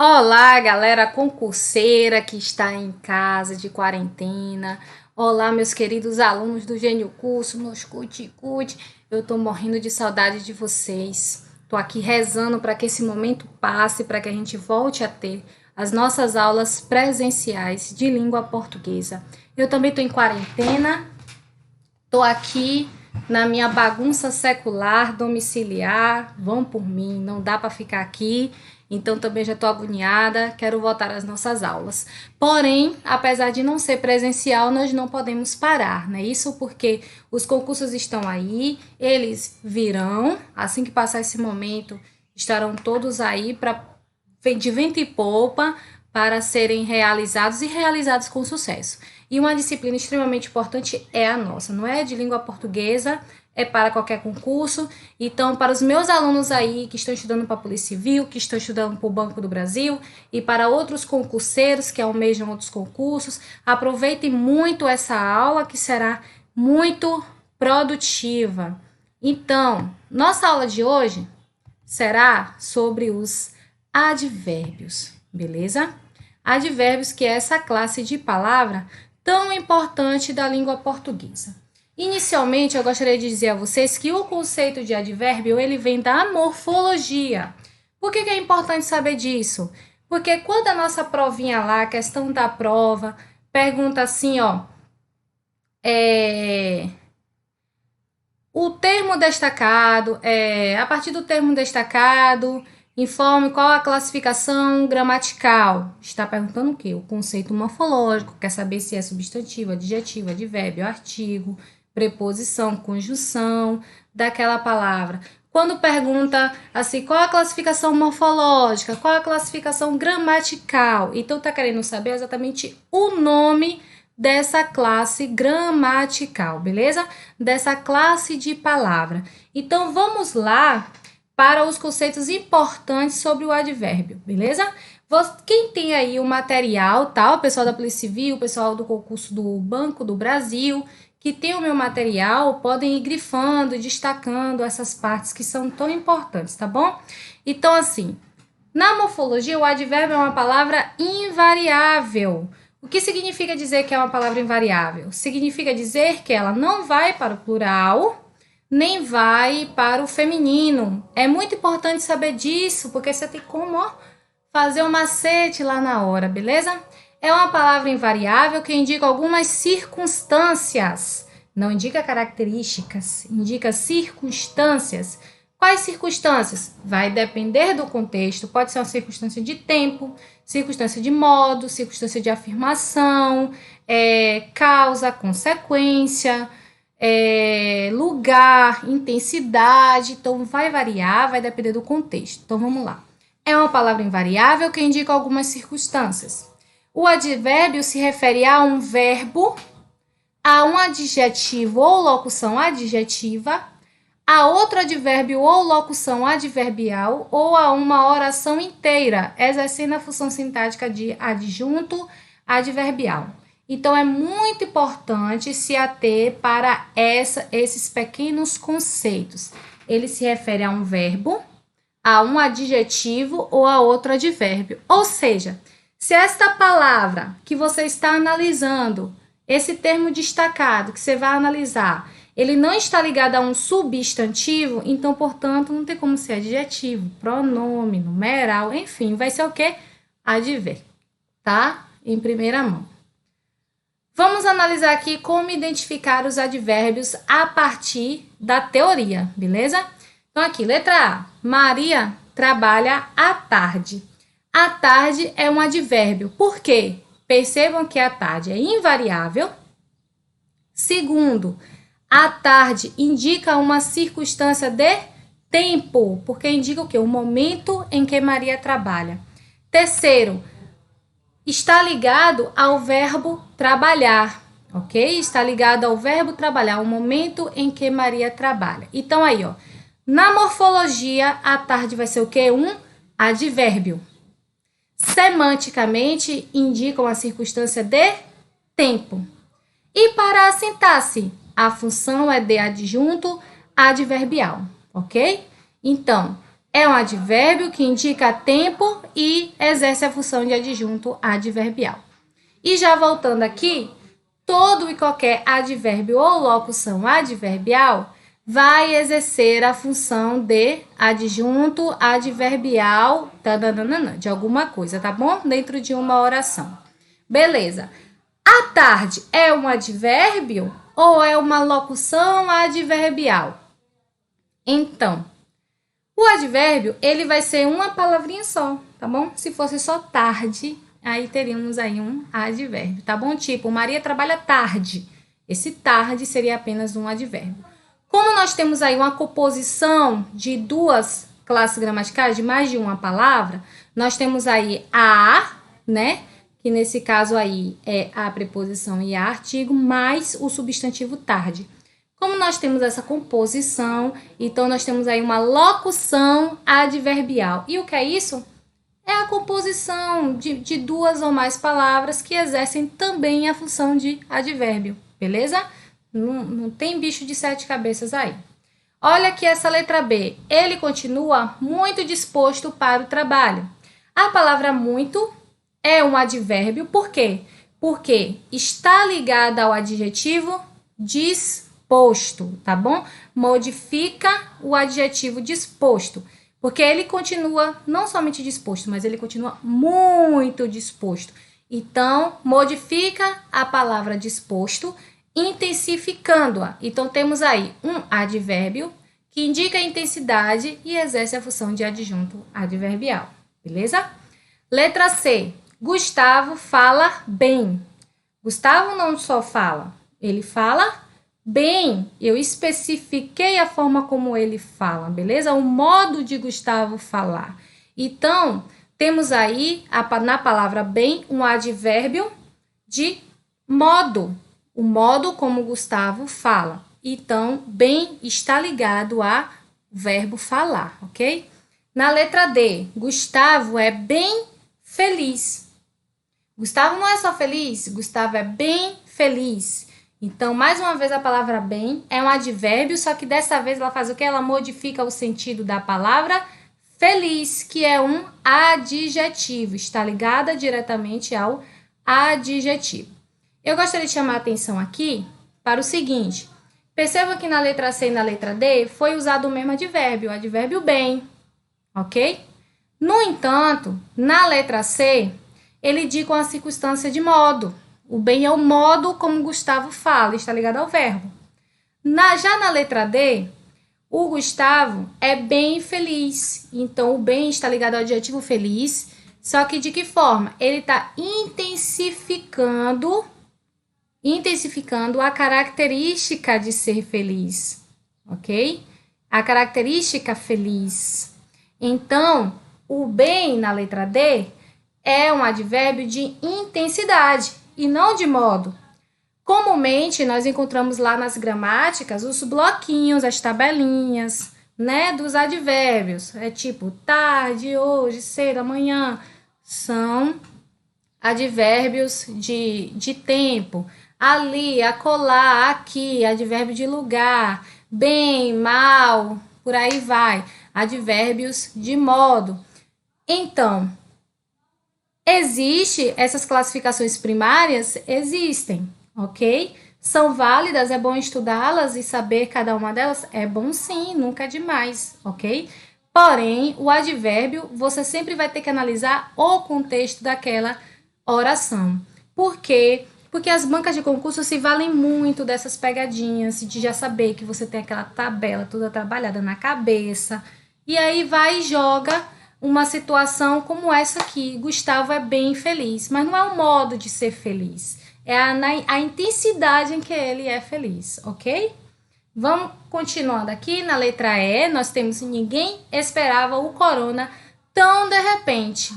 Olá, galera concurseira que está em casa de quarentena. Olá, meus queridos alunos do Gênio Curso, meus cuti-cuti. Eu tô morrendo de saudade de vocês. Tô aqui rezando para que esse momento passe, para que a gente volte a ter as nossas aulas presenciais de língua portuguesa. Eu também tô em quarentena. Tô aqui na minha bagunça secular, domiciliar. Vão por mim, não dá para ficar aqui. Então também já estou agoniada, quero voltar às nossas aulas. Porém, apesar de não ser presencial, nós não podemos parar, né? Isso porque os concursos estão aí, eles virão, assim que passar esse momento, estarão todos aí para de vento e popa para serem realizados e realizados com sucesso. E uma disciplina extremamente importante é a nossa, não é de língua portuguesa, é para qualquer concurso. Então, para os meus alunos aí que estão estudando para a Polícia Civil, que estão estudando para o Banco do Brasil e para outros concurseiros que almejam outros concursos, aproveitem muito essa aula que será muito produtiva. Então, nossa aula de hoje será sobre os advérbios, beleza? Advérbios, que é essa classe de palavra tão importante da língua portuguesa. Inicialmente, eu gostaria de dizer a vocês que o conceito de advérbio, ele vem da morfologia. Por que é importante saber disso? Porque quando a nossa provinha lá, a questão da prova, pergunta assim, ó, o termo destacado, a partir do termo destacado, informe qual a classificação gramatical. Está perguntando o quê? O conceito morfológico, quer saber se é substantivo, adjetivo, advérbio, artigo, preposição, conjunção daquela palavra. Quando pergunta assim, qual a classificação morfológica, qual a classificação gramatical, então está querendo saber exatamente o nome dessa classe gramatical, beleza? Dessa classe de palavra. Então, vamos lá para os conceitos importantes sobre o advérbio, beleza? Quem tem aí o material, tá? O pessoal da Polícia Civil, o pessoal do concurso do Banco do Brasil, que tem o meu material, podem ir grifando e destacando essas partes que são tão importantes, tá bom? Então, assim, na morfologia, o advérbio é uma palavra invariável. O que significa dizer que é uma palavra invariável? Significa dizer que ela não vai para o plural, nem vai para o feminino. É muito importante saber disso, porque você tem como fazer um macete lá na hora, beleza? É uma palavra invariável que indica algumas circunstâncias. Não indica características, indica circunstâncias. Quais circunstâncias? Vai depender do contexto. Pode ser uma circunstância de tempo, circunstância de modo, circunstância de afirmação, causa, consequência, lugar, intensidade. Então, vai variar, vai depender do contexto. Então, vamos lá. É uma palavra invariável que indica algumas circunstâncias. O advérbio se refere a um verbo, a um adjetivo ou locução adjetiva, a outro advérbio ou locução adverbial ou a uma oração inteira, exercendo a função sintática de adjunto adverbial. Então, é muito importante se ater para esses pequenos conceitos. Ele se refere a um verbo, a um adjetivo ou a outro advérbio. Ou seja, se esta palavra que você está analisando, esse termo destacado que você vai analisar, ele não está ligado a um substantivo, então, portanto, não tem como ser adjetivo, pronome, numeral, enfim, vai ser o quê? Advérbio, tá? Em primeira mão. Vamos analisar aqui como identificar os advérbios a partir da teoria, beleza? Então, aqui, letra A. Maria trabalha à tarde. À tarde é um advérbio. Por quê? Percebam que a tarde é invariável. Segundo, à tarde indica uma circunstância de tempo, porque indica o quê? O momento em que Maria trabalha. Terceiro, está ligado ao verbo trabalhar, ok? Está ligado ao verbo trabalhar, o momento em que Maria trabalha. Então, aí, ó, na morfologia, à tarde vai ser o quê? Um advérbio. Semanticamente, indica uma circunstância de tempo. E para a sintaxe, a função é de adjunto adverbial, ok? Então, É um advérbio que indica tempo e exerce a função de adjunto adverbial. E já voltando aqui, todo e qualquer advérbio ou locução adverbial vai exercer a função de adjunto adverbial de alguma coisa, tá bom? Dentro de uma oração. Beleza. À tarde é um advérbio ou é uma locução adverbial? Então, o advérbio, ele vai ser uma palavrinha só, tá bom? Se fosse só tarde, aí teríamos aí um advérbio, tá bom? Tipo, Maria trabalha tarde. Esse tarde seria apenas um advérbio. Como nós temos aí uma composição de duas classes gramaticais, de mais de uma palavra, nós temos aí a, né? Que nesse caso aí é a preposição e a artigo, mais o substantivo tarde. Como nós temos essa composição, então nós temos aí uma locução adverbial. E o que é isso? É a composição de duas ou mais palavras que exercem também a função de advérbio, beleza? Não tem bicho de sete cabeças aí. Olha aqui essa letra B. Ele continua muito disposto para o trabalho. A palavra muito é um advérbio, por quê? Porque está ligada ao adjetivo disposto, tá bom? Modifica o adjetivo disposto, porque ele continua não somente disposto, mas ele continua muito disposto. Então, modifica a palavra disposto, intensificando-a. Então, temos aí um advérbio que indica a intensidade e exerce a função de adjunto adverbial, beleza? Letra C. Gustavo fala bem. Gustavo não só fala, ele fala bem. Eu especifiquei a forma como ele fala, beleza? O modo de Gustavo falar. Então, temos aí, na palavra bem, um advérbio de modo. O modo como Gustavo fala. Então, bem está ligado ao verbo falar, ok? Na letra D, Gustavo é bem feliz. Gustavo não é só feliz, Gustavo é bem feliz. Então, mais uma vez, a palavra bem é um advérbio, só que dessa vez ela faz o quê? Ela modifica o sentido da palavra feliz, que é um adjetivo. Está ligada diretamente ao adjetivo. Eu gostaria de chamar a atenção aqui para o seguinte. Perceba que na letra C e na letra D foi usado o mesmo advérbio, o advérbio bem, ok? No entanto, na letra C, ele indica uma circunstância de modo. O bem é o modo como Gustavo fala, está ligado ao verbo. Já na letra D, o Gustavo é bem feliz. Então, o bem está ligado ao adjetivo feliz, só que de que forma? Ele está intensificando a característica de ser feliz, ok? A característica feliz. Então, o bem na letra D é um advérbio de intensidade e não de modo. Comumente, nós encontramos lá nas gramáticas os bloquinhos, as tabelinhas, né, dos advérbios. É tipo tarde, hoje, cedo, amanhã. São advérbios de tempo. Ali, acolá, aqui, advérbio de lugar. Bem, mal, por aí vai. Advérbios de modo. Então, existe essas classificações primárias? Existem, ok? São válidas, é bom estudá-las e saber cada uma delas? É bom sim, nunca é demais, ok? Porém, o advérbio, você sempre vai ter que analisar o contexto daquela oração. Por quê? Porque as bancas de concurso se valem muito dessas pegadinhas, de já saber que você tem aquela tabela toda trabalhada na cabeça, e aí vai e joga uma situação como essa aqui. Gustavo é bem feliz, mas não é o modo de ser feliz, é a intensidade em que ele é feliz, ok? Vamos continuando aqui na letra E, nós temos ninguém esperava o corona tão de repente.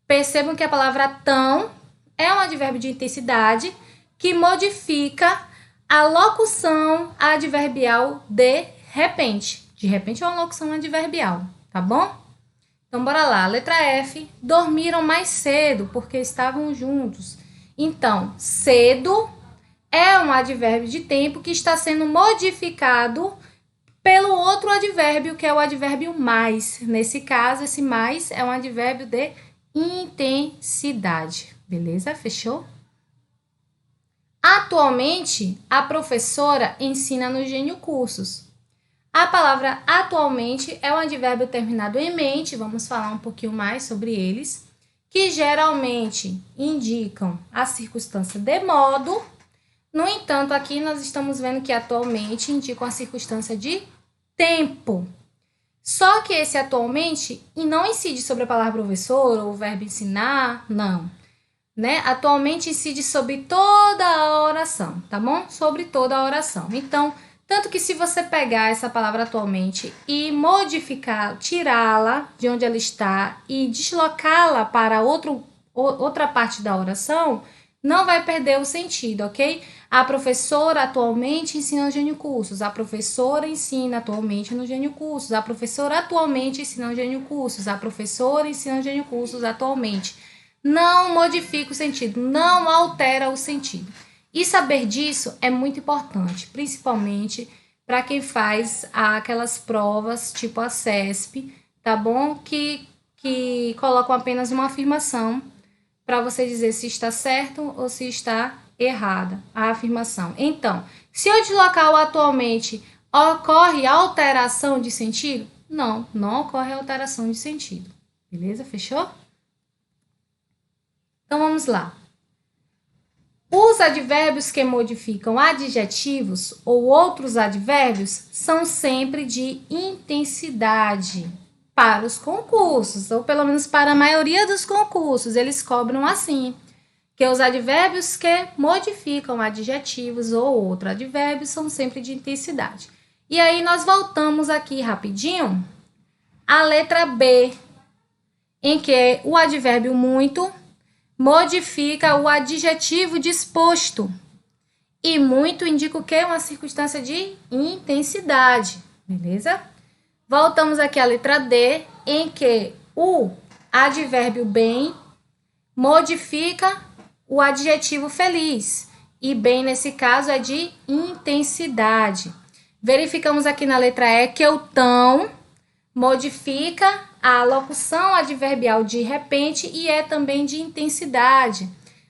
Percebam que a palavra tão é um advérbio de intensidade que modifica a locução adverbial de repente. De repente é uma locução adverbial, tá bom? Então, bora lá. Letra F. Dormiram mais cedo porque estavam juntos. Então, cedo é um advérbio de tempo que está sendo modificado pelo outro advérbio, que é o advérbio mais. Nesse caso, esse mais é um advérbio de intensidade. Beleza? Fechou? Atualmente, a professora ensina no Gênio Cursos. A palavra atualmente é um advérbio terminado em mente, vamos falar um pouquinho mais sobre eles, que geralmente indicam a circunstância de modo. No entanto, aqui nós estamos vendo que atualmente indicam a circunstância de tempo. Só que esse atualmente não incide sobre a palavra professor ou o verbo ensinar, não. Né? Atualmente incide sobre toda a oração, tá bom? Sobre toda a oração. Então, tanto que se você pegar essa palavra atualmente e modificar, tirá-la de onde ela está e deslocá-la para outra parte da oração, não vai perder o sentido, ok? A professora atualmente ensina no Gênio Cursos. A professora ensina atualmente no Gênio Cursos. A professora atualmente ensina no Gênio Cursos. A professora ensina no Gênio Cursos atualmente. Não modifica o sentido, não altera o sentido. E saber disso é muito importante, principalmente para quem faz aquelas provas tipo a CESP, tá bom? Que colocam apenas uma afirmação para você dizer se está certo ou se está errada a afirmação. Então, se eu deslocar o atualmente, ocorre alteração de sentido? Não, não ocorre alteração de sentido. Beleza? Fechou? Então, vamos lá. Os advérbios que modificam adjetivos ou outros advérbios são sempre de intensidade para os concursos, ou pelo menos para a maioria dos concursos, eles cobram assim, que os advérbios que modificam adjetivos ou outro advérbio são sempre de intensidade. E aí nós voltamos aqui rapidinho à letra B, em que o advérbio muito modifica o adjetivo disposto. E muito indica o quê? Uma circunstância de intensidade, beleza? Voltamos aqui à letra D, em que o advérbio bem modifica o adjetivo feliz. E bem, nesse caso, é de intensidade. Verificamos aqui na letra E que o tão modifica a locução adverbial de repente e é também de intensidade.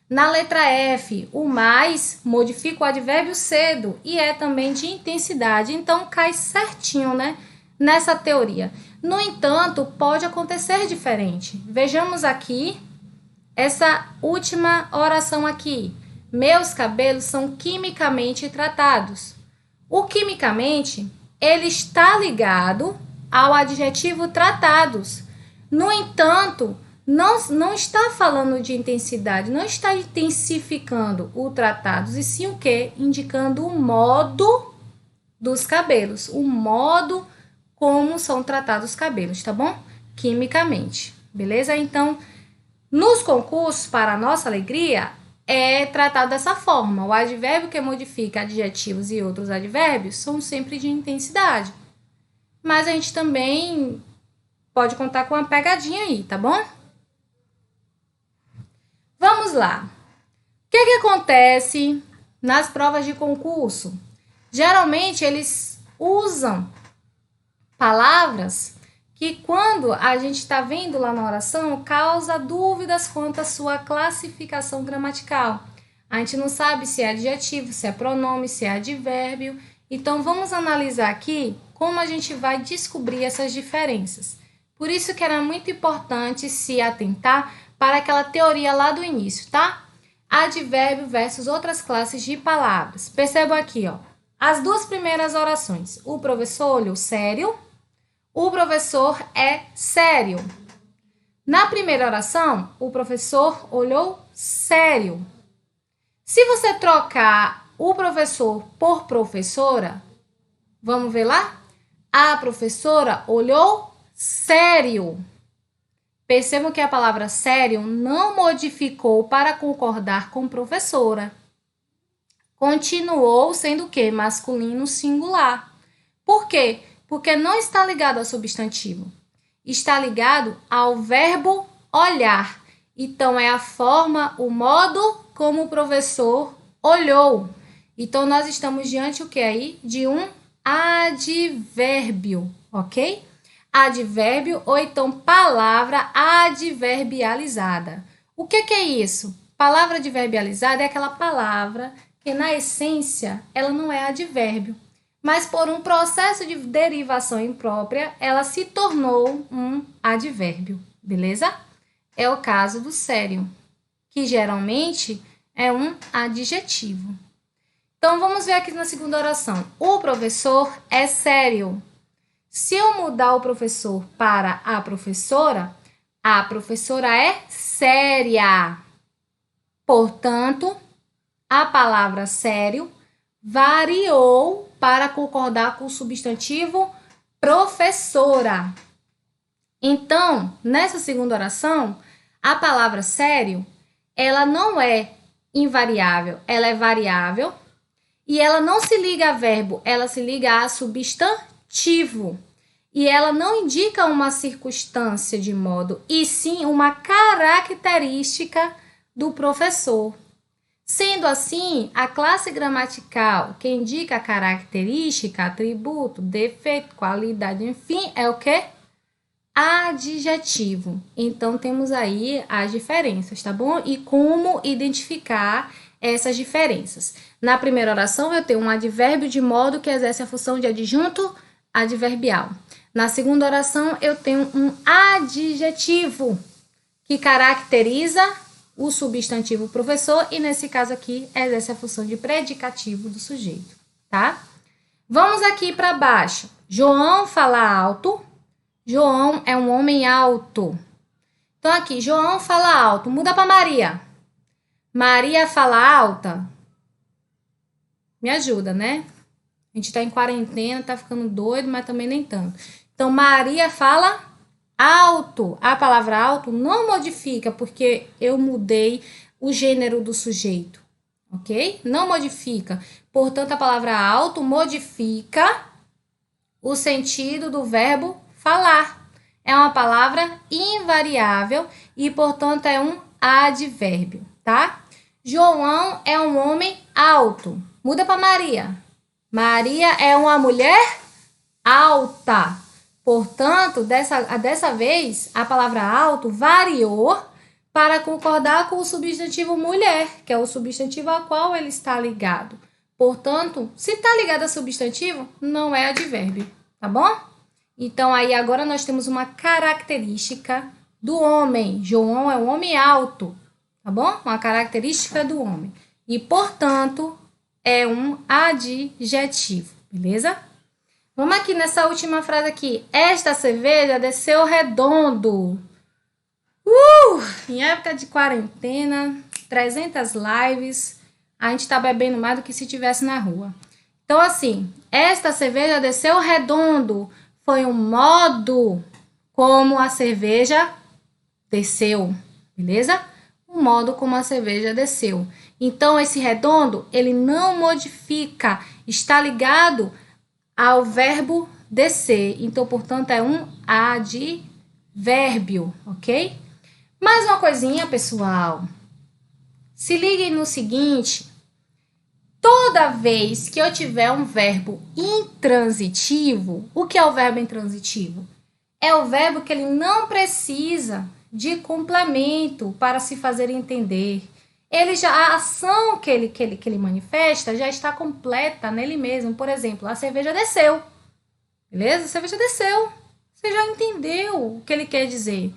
Na letra F, o mais modifica o advérbio cedo e é também de intensidade. Então, cai certinho, né, nessa teoria. No entanto, pode acontecer diferente. Vejamos aqui essa última oração aqui. Meus cabelos são quimicamente tratados. O quimicamente, ele está ligado ao adjetivo tratados. No entanto, não está falando de intensidade, não está intensificando o tratados, e sim o quê? Indicando o modo dos cabelos, o modo como são tratados os cabelos, tá bom? Quimicamente, beleza? Então, nos concursos, para a nossa alegria, é tratado dessa forma. O advérbio que modifica adjetivos e outros advérbios são sempre de intensidade. Mas a gente também pode contar com uma pegadinha aí, tá bom? Vamos lá. O que acontece nas provas de concurso? Geralmente, eles usam palavras que, quando a gente está vendo lá na oração, causa dúvidas quanto à sua classificação gramatical. A gente não sabe se é adjetivo, se é pronome, se é advérbio. Então, vamos analisar aqui como a gente vai descobrir essas diferenças. Por isso que era muito importante se atentar para aquela teoria lá do início, tá? Advérbio versus outras classes de palavras. Perceba aqui, ó, as duas primeiras orações. O professor olhou sério, o professor é sério. Na primeira oração, o professor olhou sério. Se você trocar o professor por professora, vamos ver lá? A professora olhou sério. Percebam que a palavra sério não modificou para concordar com professora. Continuou sendo o quê? Masculino singular. Por quê? Porque não está ligado ao substantivo. Está ligado ao verbo olhar. Então, é a forma, o modo como o professor olhou. Então, nós estamos diante o que aí? De um advérbio, ok? Advérbio ou então palavra adverbializada. O que é isso? Palavra adverbializada é aquela palavra que, na essência, ela não é advérbio, mas por um processo de derivação imprópria, ela se tornou um advérbio, beleza? É o caso do sério, que geralmente é um adjetivo. Então, vamos ver aqui na segunda oração. O professor é sério. Se eu mudar o professor para a professora é séria. Portanto, a palavra sério variou para concordar com o substantivo professora. Então, nessa segunda oração, a palavra sério, ela não é invariável, ela é variável e ela não se liga a verbo, ela se liga a substantivo. E ela não indica uma circunstância de modo, e sim uma característica do professor. Sendo assim, a classe gramatical que indica a característica, atributo, defeito, qualidade, enfim, é o quê? Adjetivo. Então, temos aí as diferenças, tá bom? E como identificar essas diferenças. Na primeira oração, eu tenho um advérbio de modo que exerce a função de adjunto adverbial. Na segunda oração, eu tenho um adjetivo que caracteriza o substantivo professor e, nesse caso aqui, exerce a função de predicativo do sujeito, tá? Vamos aqui para baixo. João fala alto. João é um homem alto. Então, aqui, João fala alto. Muda para Maria. Maria fala alta. Me ajuda, né? A gente tá em quarentena, tá ficando doido, mas também nem tanto. Então, Maria fala alto. A palavra alto não modifica, porque eu mudei o gênero do sujeito, ok? Não modifica. Portanto, a palavra alto modifica o sentido do verbo falar. É uma palavra invariável e, portanto, é um advérbio, tá? João é um homem alto. Muda para Maria. Maria é uma mulher alta. Portanto, dessa vez, a palavra alto variou para concordar com o substantivo mulher, que é o substantivo ao qual ele está ligado. Portanto, se está ligado a substantivo, não é advérbio, tá bom? Então, aí agora nós temos uma característica do homem. João é um homem alto, tá bom? Uma característica do homem. E, portanto, é um adjetivo, beleza? Vamos aqui nessa última frase aqui. Esta cerveja desceu redondo. Em época de quarentena, 300 lives, a gente tá bebendo mais do que se estivesse na rua. Então, assim, esta cerveja desceu redondo. Foi um modo como a cerveja desceu, beleza? O modo como a cerveja desceu. Então, esse redondo, ele não modifica, está ligado ao verbo descer. Então, portanto, é um advérbio, ok? Mais uma coisinha, pessoal. Se liguem no seguinte. Toda vez que eu tiver um verbo intransitivo, o que é o verbo intransitivo? É o verbo que ele não precisa de complemento para se fazer entender. A ação que ele manifesta já está completa nele mesmo. Por exemplo, a cerveja desceu. Beleza? A cerveja desceu. Você já entendeu o que ele quer dizer.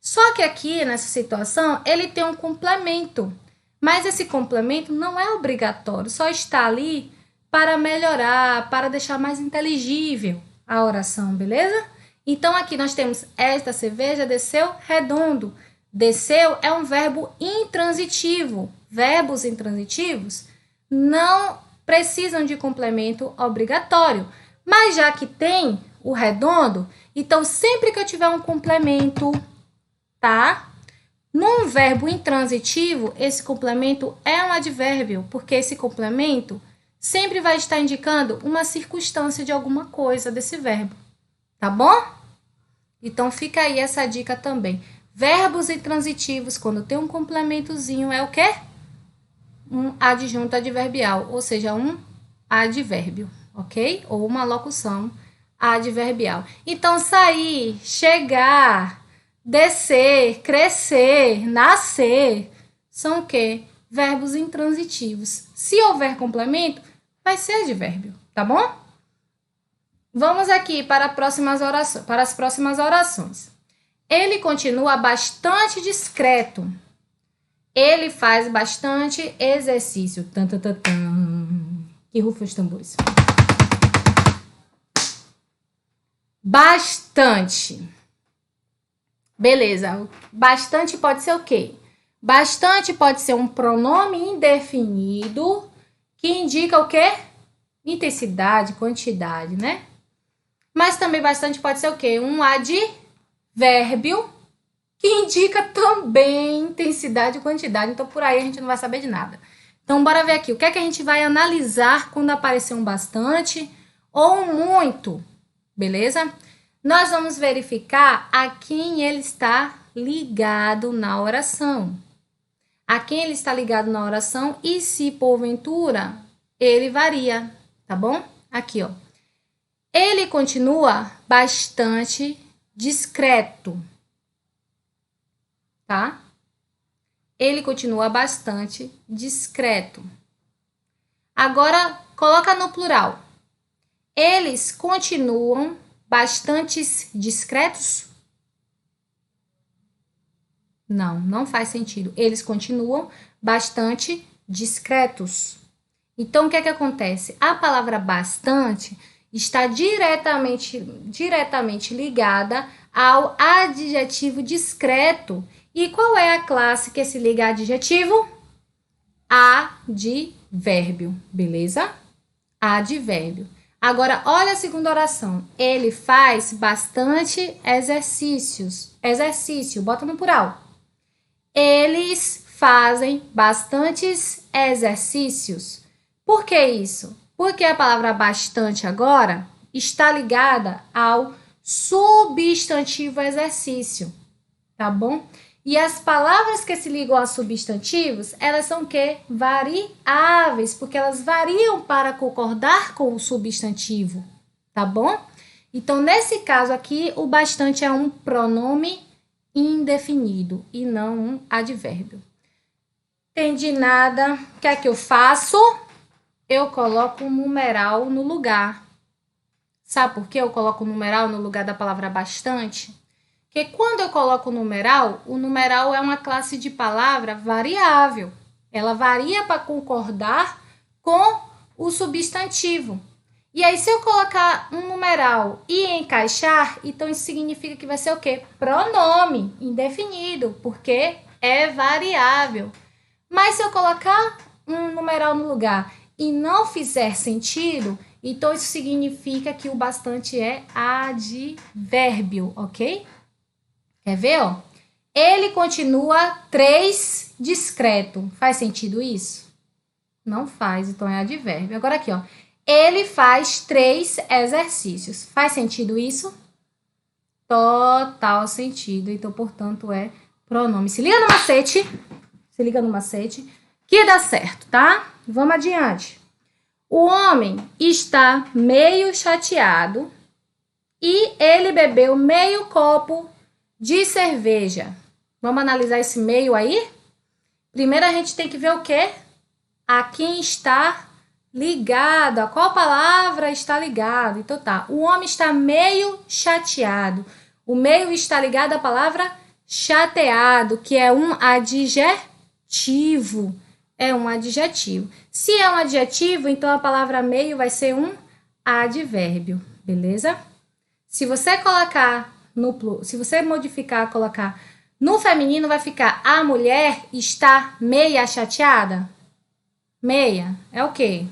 Só que aqui, nessa situação, ele tem um complemento. Mas esse complemento não é obrigatório, só está ali para melhorar, para deixar mais inteligível a oração, beleza? Então, aqui nós temos esta cerveja desceu redondo. Desceu é um verbo intransitivo. Verbos intransitivos não precisam de complemento obrigatório. Mas já que tem o redondo, então sempre que eu tiver um complemento, tá? Num verbo intransitivo, esse complemento é um advérbio, porque esse complemento sempre vai estar indicando uma circunstância de alguma coisa desse verbo, tá bom? Então, fica aí essa dica também. Verbos intransitivos, quando tem um complementozinho, é o quê? Um adjunto adverbial, ou seja, um advérbio, ok? Ou uma locução adverbial. Então, sair, chegar, descer, crescer, nascer, são o quê? Verbos intransitivos. Se houver complemento, vai ser advérbio, tá bom? Vamos aqui para as próximas orações. Ele continua bastante discreto. Ele faz bastante exercício. Tan, tan, tan, tan. Que rufa os tambores. Bastante. Beleza. Bastante pode ser o quê? Bastante pode ser um pronome indefinido que indica o quê? Intensidade, quantidade, né? Mas também bastante pode ser o quê? Um advérbio que indica também intensidade e quantidade. Então, por aí a gente não vai saber de nada. Então, bora ver aqui. O que é que a gente vai analisar quando aparecer um bastante ou um muito? Beleza? Nós vamos verificar a quem ele está ligado na oração. A quem ele está ligado na oração e se, porventura, ele varia, tá bom? Aqui, ó. Ele continua bastante discreto, tá? Ele continua bastante discreto. Agora, coloca no plural. Eles continuam bastantes discretos? Não, não faz sentido. Eles continuam bastante discretos. Então, o que é que acontece? A palavra bastante está diretamente ligada ao adjetivo discreto. E qual é a classe que se liga a adjetivo? Advérbio, beleza? Advérbio. Agora, olha a segunda oração. Ele faz bastante exercícios. Exercício, bota no plural. Eles fazem bastantes exercícios. Por que isso? Porque a palavra bastante agora está ligada ao substantivo exercício, tá bom? E as palavras que se ligam a substantivos, elas são o quê? Variáveis, porque elas variam para concordar com o substantivo, tá bom? Então, nesse caso aqui, o bastante é um pronome indefinido e não um advérbio. Entendi nada. O que é que eu faço? Eu coloco um numeral no lugar. Sabe por que eu coloco o numeral no lugar da palavra bastante? Porque quando eu coloco o numeral é uma classe de palavra variável. Ela varia para concordar com o substantivo. E aí, se eu colocar um numeral e encaixar, então isso significa que vai ser o quê? Pronome indefinido, porque é variável. Mas se eu colocar um numeral no lugar e não fizer sentido, então isso significa que o bastante é advérbio, ok? Quer ver, ó? Ele continua 3 discreto. Faz sentido isso? Não faz, então é advérbio. Agora aqui, ó. Ele faz 3 exercícios. Faz sentido isso? Total sentido. Então, portanto, é pronome. Se liga no macete, que dá certo, tá? Vamos adiante. O homem está meio chateado e ele bebeu meio copo de cerveja. Vamos analisar esse meio aí? Primeiro a gente tem que ver o quê? A quem está ligado, a qual palavra está ligado. Então tá, o homem está meio chateado. O meio está ligado à palavra chateado, que é um adjetivo. É um adjetivo. Se é um adjetivo, então a palavra meio vai ser um advérbio, beleza? Se você modificar, colocar no feminino, vai ficar a mulher está meia chateada. Meia é o quê?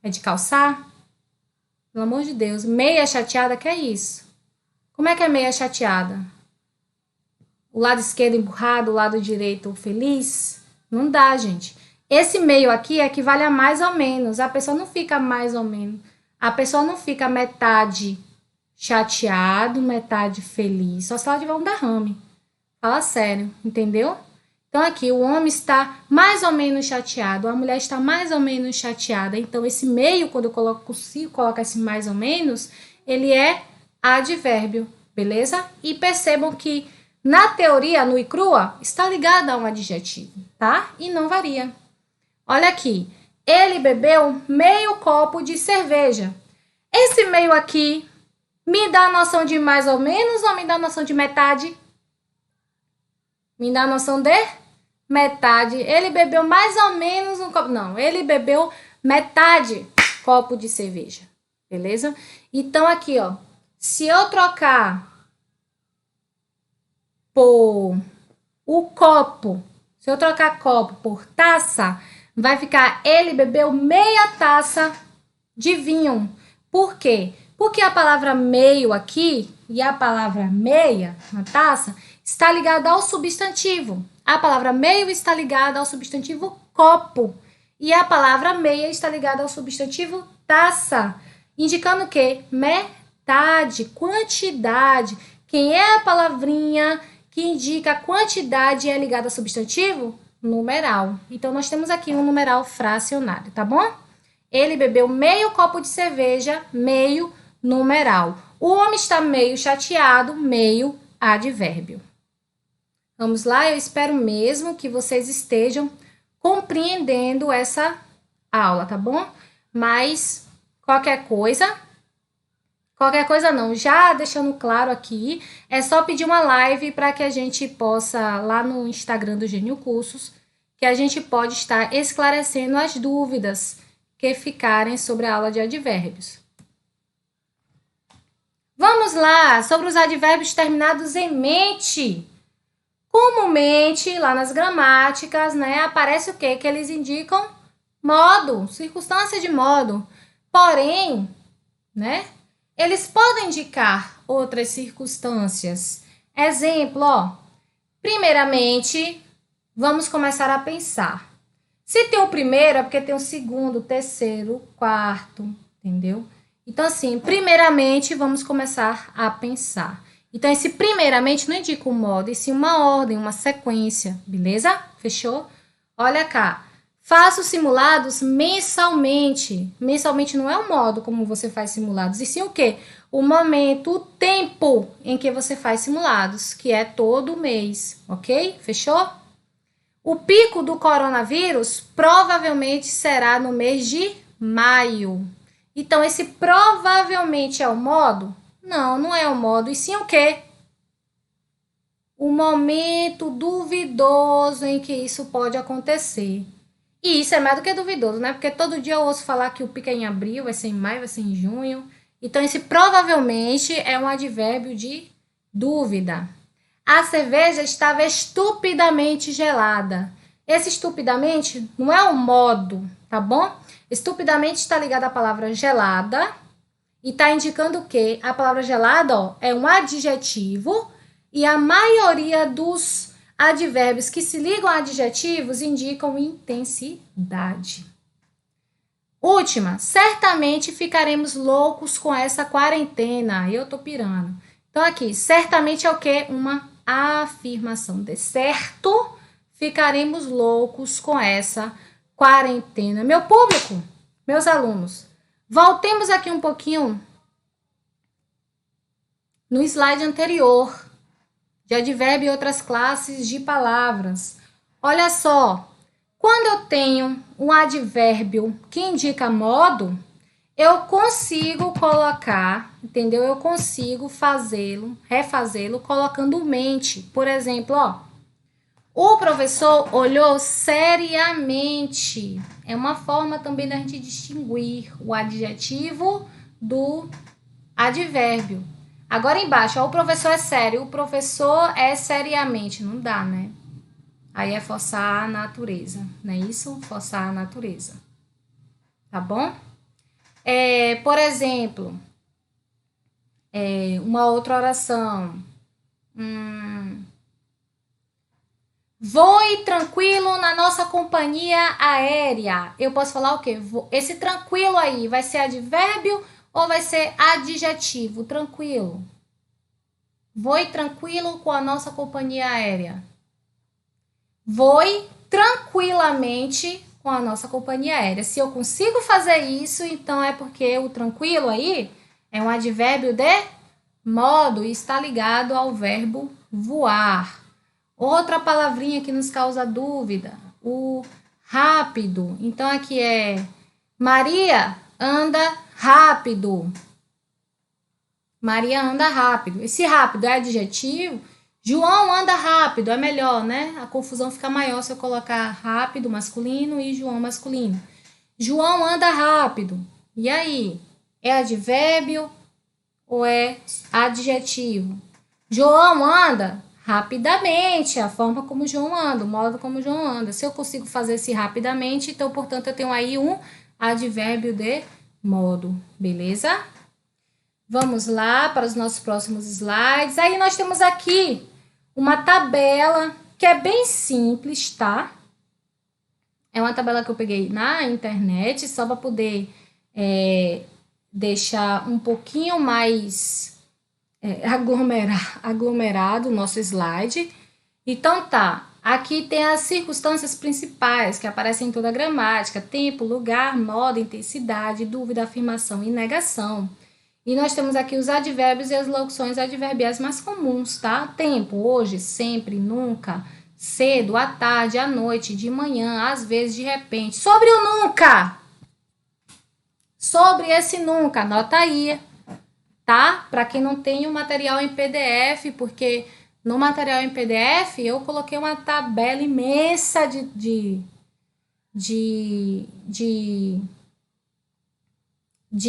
É de calçar? Pelo amor de Deus, meia chateada, que é isso? Como é que é meia chateada? O lado esquerdo emburrado, o lado direito feliz? Não dá, gente. Esse meio aqui equivale a mais ou menos. A pessoa não fica mais ou menos. A pessoa não fica metade chateado, metade feliz. Só se ela tiver um derrame. Fala sério, entendeu? Então, aqui, o homem está mais ou menos chateado, a mulher está mais ou menos chateada. Então, esse meio, quando eu consigo colocar esse mais ou menos, ele é advérbio, beleza? E percebam que, na teoria, nua e crua, está ligado a um adjetivo, tá? E não varia. Olha aqui, ele bebeu meio copo de cerveja. Esse meio aqui me dá a noção de mais ou menos ou me dá a noção de metade? Me dá a noção de metade. Ele bebeu mais ou menos um copo. Não, ele bebeu metade copo de cerveja. Beleza? Então, aqui, ó. Se eu trocar por o copo, se eu trocar copo por taça, vai ficar ele bebeu meia taça de vinho. Por quê? Porque a palavra meio aqui e a palavra meia na taça está ligada ao substantivo. A palavra meio está ligada ao substantivo copo. E a palavra meia está ligada ao substantivo taça. Indicando o quê? Metade, quantidade. Quem é a palavrinha que indica a quantidade e é ligada ao substantivo? Numeral. Então, nós temos aqui um numeral fracionário, tá bom? Ele bebeu meio copo de cerveja, meio numeral. O homem está meio chateado, meio advérbio. Vamos lá, eu espero mesmo que vocês estejam compreendendo essa aula, tá bom? Mas qualquer coisa não, já deixando claro aqui, é só pedir uma live para que a gente possa, lá no Instagram do Gênio Cursos, que a gente pode estar esclarecendo as dúvidas que ficarem sobre a aula de advérbios. Vamos lá, sobre os advérbios terminados em mente. Comumente, lá nas gramáticas, né, aparece o quê? Que eles indicam modo, circunstância de modo. Porém, né, eles podem indicar outras circunstâncias. Exemplo, ó. Primeiramente, vamos começar a pensar. Se tem o primeiro, é porque tem o segundo, terceiro, quarto, entendeu? Então, assim, primeiramente, vamos começar a pensar. Então, esse primeiramente não indica um modo, e sim uma ordem, uma sequência, beleza? Fechou? Olha cá. Faço simulados mensalmente. Mensalmente não é o modo como você faz simulados, e sim o quê? O momento, o tempo em que você faz simulados, que é todo mês, ok? Fechou? O pico do coronavírus provavelmente será no mês de maio. Então, esse provavelmente é o modo? Não, não é o modo. E sim o quê? O momento duvidoso em que isso pode acontecer. E isso é mais do que duvidoso, né? Porque todo dia eu ouço falar que o pico é em abril, vai ser em maio, vai ser em junho. Então, esse provavelmente é um advérbio de dúvida. A cerveja estava estupidamente gelada. Esse estupidamente não é o modo, tá bom? Estupidamente está ligado à palavra gelada e está indicando que a palavra gelada, ó, é um adjetivo e a maioria dos advérbios que se ligam a adjetivos indicam intensidade. Última, certamente ficaremos loucos com essa quarentena. Eu tô pirando. Então, aqui, certamente é o quê? Uma afirmação de certo, ficaremos loucos com essa quarentena. Meu público, meus alunos, voltemos aqui um pouquinho no slide anterior, de advérbio e outras classes de palavras. Olha só, quando eu tenho um advérbio que indica modo, eu consigo colocar, entendeu? Eu consigo fazê-lo, refazê-lo, colocando mente. Por exemplo, ó, o professor olhou seriamente. É uma forma também da gente distinguir o adjetivo do advérbio. Agora embaixo, ó, o professor é sério, o professor é seriamente. Não dá, né? Aí é forçar a natureza, não é isso? Forçar a natureza. Tá bom? Por exemplo, uma outra oração. Voe tranquilo na nossa companhia aérea. Eu posso falar o quê? Esse tranquilo aí vai ser advérbio ou vai ser adjetivo? Tranquilo. Voe tranquilo com a nossa companhia aérea. voe tranquilamente com a nossa companhia aérea. Se eu consigo fazer isso, então é porque o tranquilo aí é um advérbio de modo e está ligado ao verbo voar. Outra palavrinha que nos causa dúvida, o rápido. Então aqui é Maria anda rápido. Maria anda rápido. Esse rápido é adjetivo. João anda rápido, é melhor, né? A confusão fica maior se eu colocar rápido masculino e João masculino. João anda rápido. E aí? É advérbio ou é adjetivo? João anda rapidamente, a forma como João anda, o modo como João anda. Se eu consigo fazer esse rapidamente, então, portanto, eu tenho aí um advérbio de modo, beleza? Vamos lá para os nossos próximos slides. Aí nós temos aqui uma tabela que é bem simples, tá? É uma tabela que eu peguei na internet, só para poder deixar um pouquinho mais aglomerado o nosso slide. Então tá, aqui tem as circunstâncias principais que aparecem em toda a gramática: tempo, lugar, modo, intensidade, dúvida, afirmação e negação. E nós temos aqui os advérbios e as locuções adverbiais mais comuns, tá? Tempo, hoje, sempre, nunca, cedo, à tarde, à noite, de manhã, às vezes, de repente. Sobre o nunca! Sobre esse nunca, anota aí, tá? Para quem não tem o material em PDF, porque no material em PDF eu coloquei uma tabela imensa de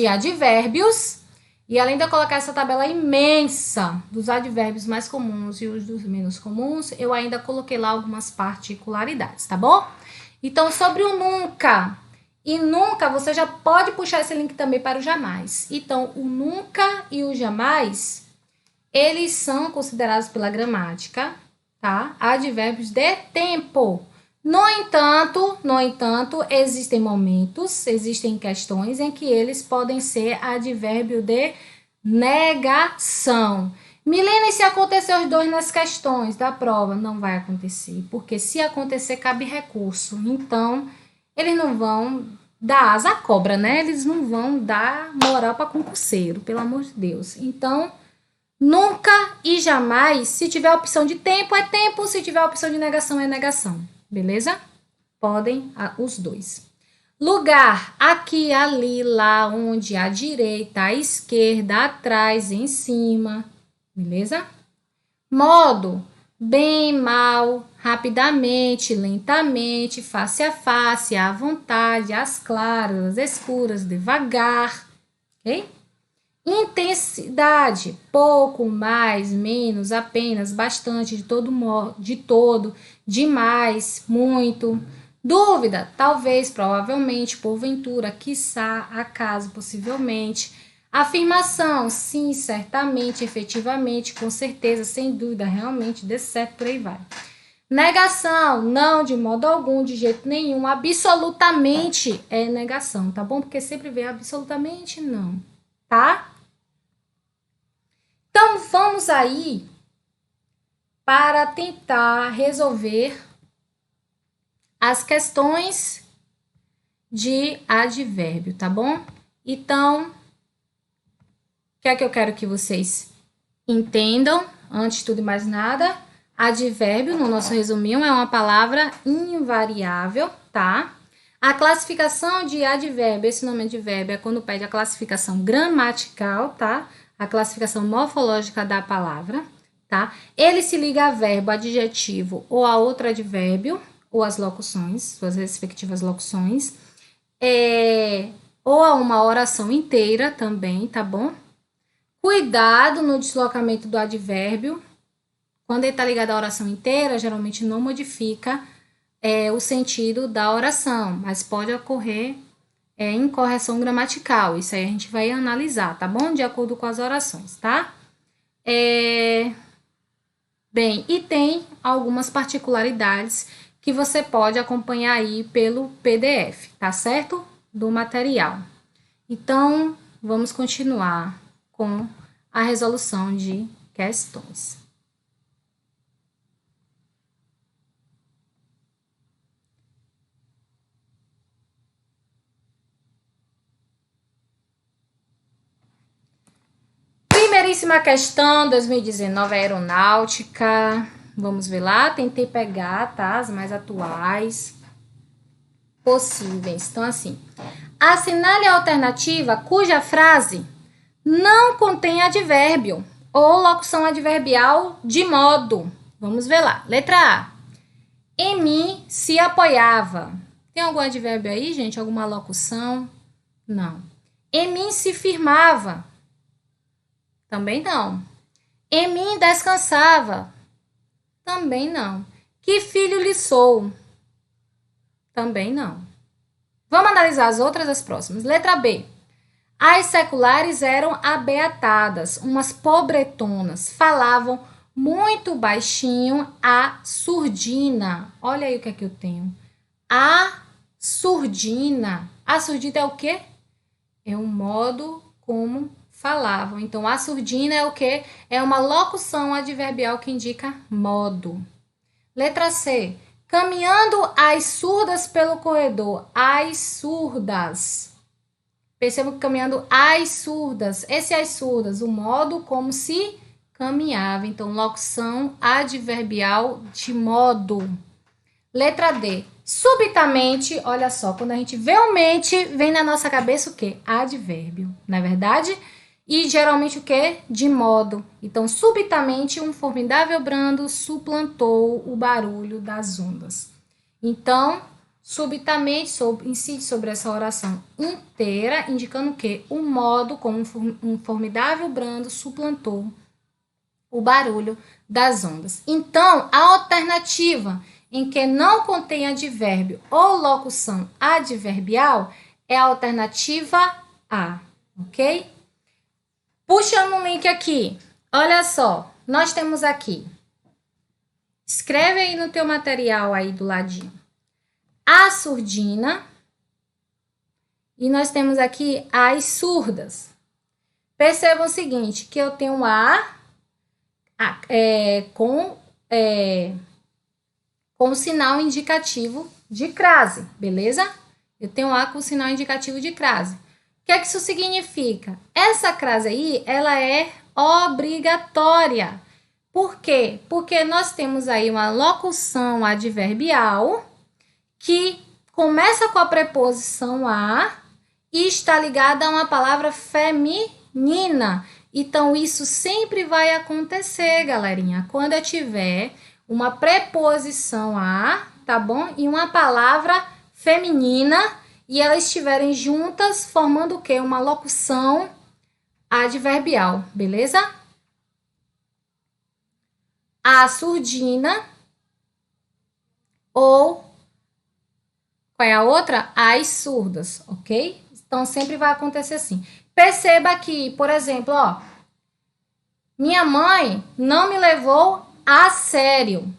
advérbios. E além de eu colocar essa tabela imensa dos advérbios mais comuns e os dos menos comuns, eu ainda coloquei lá algumas particularidades, tá bom? Então, sobre o nunca. E nunca, você já pode puxar esse link também para o jamais. Então, o nunca e o jamais, eles são considerados pela gramática, tá? Advérbios de tempo. No entanto, existem momentos, existem questões em que eles podem ser advérbio de negação. Milena, e se acontecer os dois nas questões da prova? Não vai acontecer, porque se acontecer, cabe recurso. Então, eles não vão dar asa à cobra, né? Eles não vão dar moral para concurseiro, pelo amor de Deus. Então, nunca e jamais, se tiver a opção de tempo, é tempo, se tiver a opção de negação, é negação. Beleza? Podem os dois. Lugar, aqui, ali, lá, onde, à direita, à esquerda, atrás, em cima. Beleza? Modo, bem, mal, rapidamente, lentamente, face a face, à vontade, às claras, às escuras, devagar. Ok? Intensidade, pouco, mais, menos, apenas, bastante, de todo modo, de todo, demais, muito. Dúvida, talvez, provavelmente, porventura, quiçá, acaso, possivelmente. Afirmação, sim, certamente, efetivamente, com certeza, sem dúvida, realmente, dê certo, por aí vai. Negação, não, de modo algum, de jeito nenhum, absolutamente é negação, tá bom? Porque sempre vem absolutamente não, tá? Então, vamos aí para tentar resolver as questões de advérbio, tá bom? Então, o que é que eu quero que vocês entendam, antes de tudo e mais nada? Advérbio, no nosso resuminho, é uma palavra invariável, tá? A classificação de advérbio, esse nome advérbio é quando pede a classificação gramatical, tá? A classificação morfológica da palavra, tá? Ele se liga a verbo, adjetivo ou a outro advérbio, ou as locuções, suas respectivas locuções, ou a uma oração inteira também, tá bom? Cuidado no deslocamento do advérbio. Quando ele está ligado à oração inteira, geralmente não modifica o sentido da oração, mas pode ocorrer incorreção gramatical. Isso aí a gente vai analisar, tá bom? De acordo com as orações, tá? Bem, e tem algumas particularidades que você pode acompanhar aí pelo PDF, tá certo? Do material. Então, vamos continuar com a resolução de questões. Primeiríssima questão, 2019, aeronáutica. Vamos ver lá, tentei pegar, tá? As mais atuais possíveis. Então, assim, assinale a alternativa cuja frase não contém advérbio ou locução adverbial de modo. Vamos ver lá. Letra A. Em mim se apoiava. Tem algum advérbio aí, gente? Alguma locução? Não. Em mim se firmava. Também não. Em mim descansava. Também não. Que filho lhe sou? Também não. Vamos analisar as outras, as próximas. Letra B. As seculares eram abeatadas, umas pobretonas, falavam muito baixinho a surdina. Olha aí o que é que eu tenho. A surdina. A surdina é o quê? É o modo como falavam. Então, a surdina é o quê? É uma locução adverbial que indica modo. Letra C. Caminhando às surdas pelo corredor. Às surdas. Percebam que caminhando às surdas. Esse às surdas, o modo como se caminhava. Então, locução adverbial de modo. Letra D. Subitamente, olha só, quando a gente vê o mente, vem na nossa cabeça o quê? Advérbio, não é verdade? E geralmente o quê? De modo. Então, subitamente, um formidável brando suplantou o barulho das ondas. Então, subitamente incide sobre essa oração inteira, indicando o quê? O modo como um formidável brando suplantou o barulho das ondas. Então, a alternativa em que não contém advérbio ou locução adverbial é a alternativa A, ok? Puxando um link aqui, olha só, nós temos aqui, escreve aí no teu material aí do ladinho, a surdina, e nós temos aqui as surdas. Percebam o seguinte, que eu tenho com sinal indicativo de crase, beleza? Eu tenho A com sinal indicativo de crase. O que é que isso significa? Essa crase aí, ela é obrigatória. Por quê? Porque nós temos aí uma locução adverbial que começa com a preposição a e está ligada a uma palavra feminina. Então, isso sempre vai acontecer, galerinha, quando eu tiver uma preposição a, tá bom? E uma palavra feminina e elas estiverem juntas, formando o quê? Uma locução adverbial, beleza? A surdina ou qual é a outra? As surdas, ok? Então, sempre vai acontecer assim. Perceba que, por exemplo, ó, minha mãe não me levou a sério.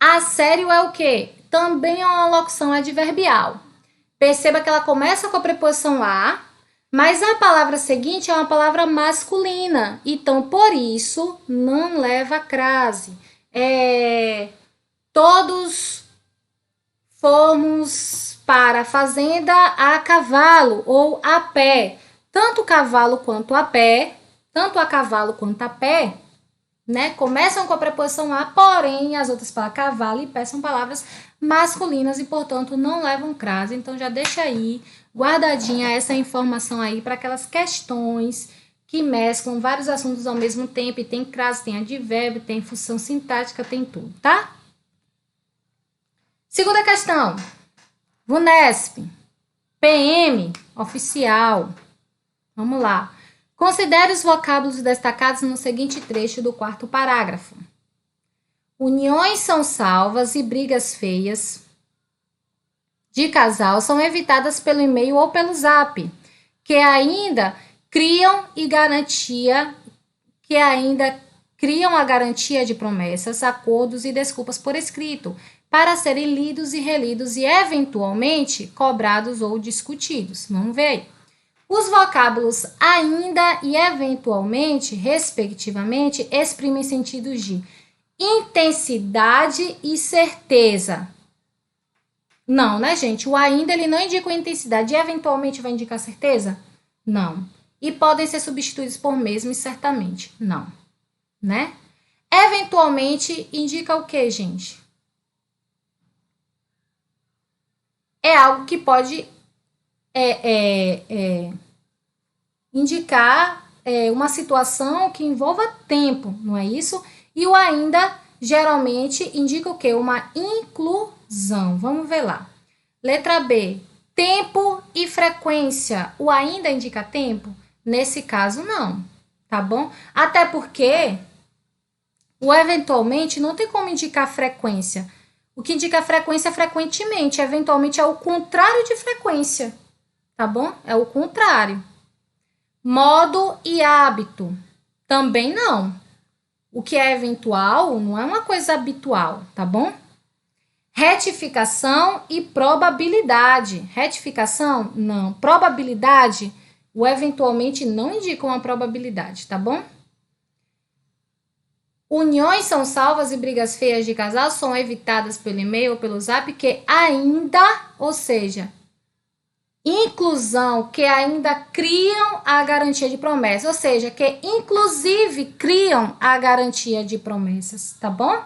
A sério é o quê? Também é uma locução adverbial. Perceba que ela começa com a preposição a, mas a palavra seguinte é uma palavra masculina. Então, por isso, não leva crase. Todos fomos para a fazenda a cavalo ou a pé. Tanto cavalo quanto a pé, tanto a cavalo quanto a pé, né? Começam com a preposição a, porém as outras palavras cavalo e pé são palavras masculinas e, portanto, não levam crase. Então, já deixa aí guardadinha essa informação aí para aquelas questões que mesclam vários assuntos ao mesmo tempo e tem crase, tem advérbio, tem função sintática, tem tudo, tá? Segunda questão. VUNESP, PM, oficial. Vamos lá. Considere os vocábulos destacados no seguinte trecho do quarto parágrafo. Uniões são salvas e brigas feias de casal são evitadas pelo e-mail ou pelo zap, que ainda criam a garantia de promessas, acordos e desculpas por escrito, para serem lidos e relidos e, eventualmente, cobrados ou discutidos. Vamos ver aí. Os vocábulos ainda e eventualmente, respectivamente, exprimem sentidos de intensidade e certeza. Não, né, gente? O ainda ele não indica intensidade e eventualmente vai indicar certeza? Não. e podem ser substituídos por mesmo e certamente. Não, né? Eventualmente indica o que, gente? É algo que pode indicar uma situação que envolva tempo, não é isso? E o ainda geralmente indica o quê? Uma inclusão. Vamos ver lá. Letra B. Tempo e frequência. O ainda indica tempo? Nesse caso, não. Tá bom? Até porque o eventualmente não tem como indicar frequência. O que indica frequência é frequentemente. Eventualmente é o contrário de frequência. Tá bom? É o contrário. Modo e hábito. Também não. O que é eventual não é uma coisa habitual, tá bom? Retificação e probabilidade. Retificação? Não. Probabilidade? O eventualmente não indica uma probabilidade, tá bom? Uniões são salvas e brigas feias de casal são evitadas pelo e-mail ou pelo zap que ainda, ou seja, inclusão, que ainda criam a garantia de promessas, ou seja, que inclusive criam a garantia de promessas, tá bom?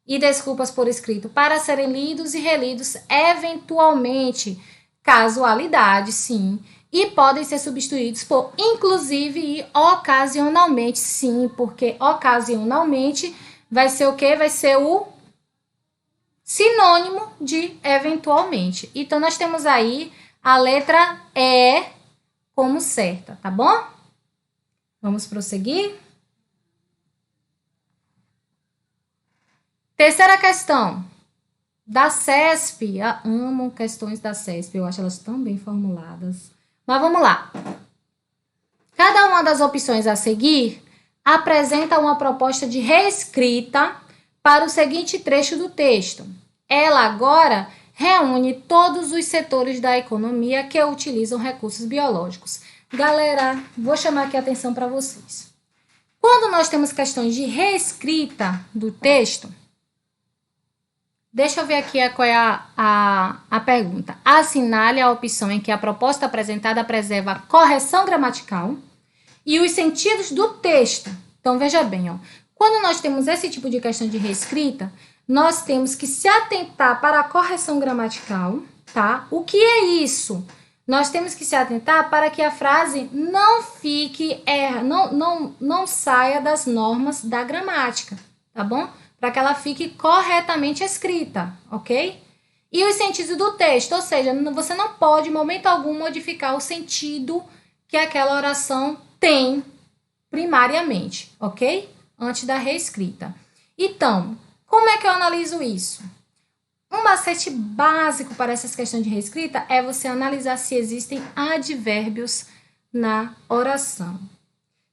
E desculpas por escrito, para serem lidos e relidos eventualmente, casualidade, sim, e podem ser substituídos por inclusive e ocasionalmente, sim, porque ocasionalmente vai ser o quê? Vai ser o sinônimo de eventualmente. Então, nós temos aí a letra E como certa, tá bom? Vamos prosseguir? Terceira questão. Da CESP. Eu amo questões da CESP. Eu acho elas tão bem formuladas. Mas vamos lá. Cada uma das opções a seguir apresenta uma proposta de reescrita para o seguinte trecho do texto. Ela agora reúne todos os setores da economia que utilizam recursos biológicos. Galera, vou chamar aqui a atenção para vocês. Quando nós temos questões de reescrita do texto, deixa eu ver aqui qual é a pergunta. Assinale a opção em que a proposta apresentada preserva a correção gramatical e os sentidos do texto. Então, veja bem, ó. Quando nós temos esse tipo de questão de reescrita, nós temos que se atentar para a correção gramatical, tá? O que é isso? Nós temos que se atentar para que a frase não fique, não saia das normas da gramática, tá bom? Para que ela fique corretamente escrita, ok? E os sentidos do texto, ou seja, você não pode, em momento algum, modificar o sentido que aquela oração tem primariamente, ok? Antes da reescrita. Então, como é que eu analiso isso? Um macete básico para essas questões de reescrita é você analisar se existem advérbios na oração.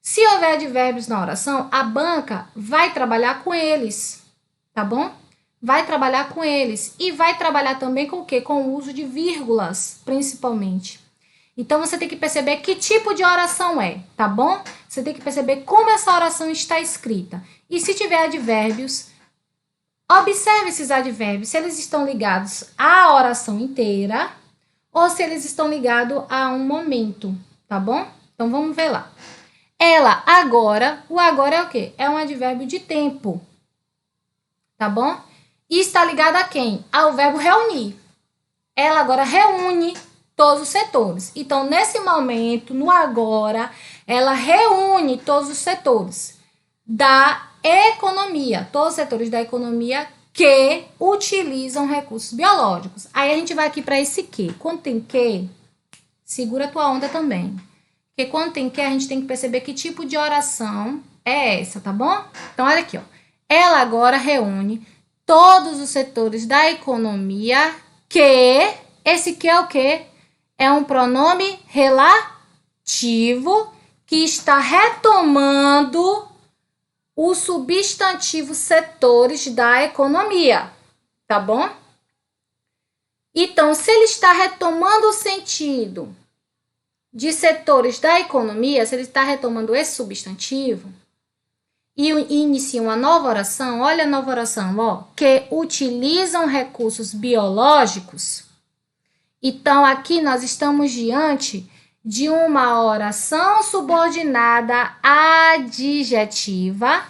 Se houver advérbios na oração, a banca vai trabalhar com eles, tá bom? Vai trabalhar com eles e vai trabalhar também com o quê? Com o uso de vírgulas, principalmente. Então, você tem que perceber que tipo de oração é, tá bom? Você tem que perceber como essa oração está escrita. E se tiver advérbios, observe esses advérbios, se eles estão ligados à oração inteira ou se eles estão ligados a um momento, tá bom? Então, vamos ver lá. Ela, agora, o agora é o quê? É um advérbio de tempo, tá bom? E está ligado a quem? Ao verbo reunir. Ela agora reúne todos os setores. Então, nesse momento, no agora, ela reúne todos os setores da economia, todos os setores da economia que utilizam recursos biológicos. Aí a gente vai aqui para esse que. Quando tem que, segura a tua onda também. Porque quando tem que, a gente tem que perceber que tipo de oração é essa, tá bom? Então, olha aqui, ó. Ela agora reúne todos os setores da economia que... Esse que é o quê? É um pronome relativo que está retomando o substantivo setores da economia, tá bom? Então, se ele está retomando o sentido de setores da economia, se ele está retomando esse substantivo e inicia uma nova oração, olha a nova oração, ó, que utilizam recursos biológicos. Então, aqui nós estamos diante de uma oração subordinada adjetiva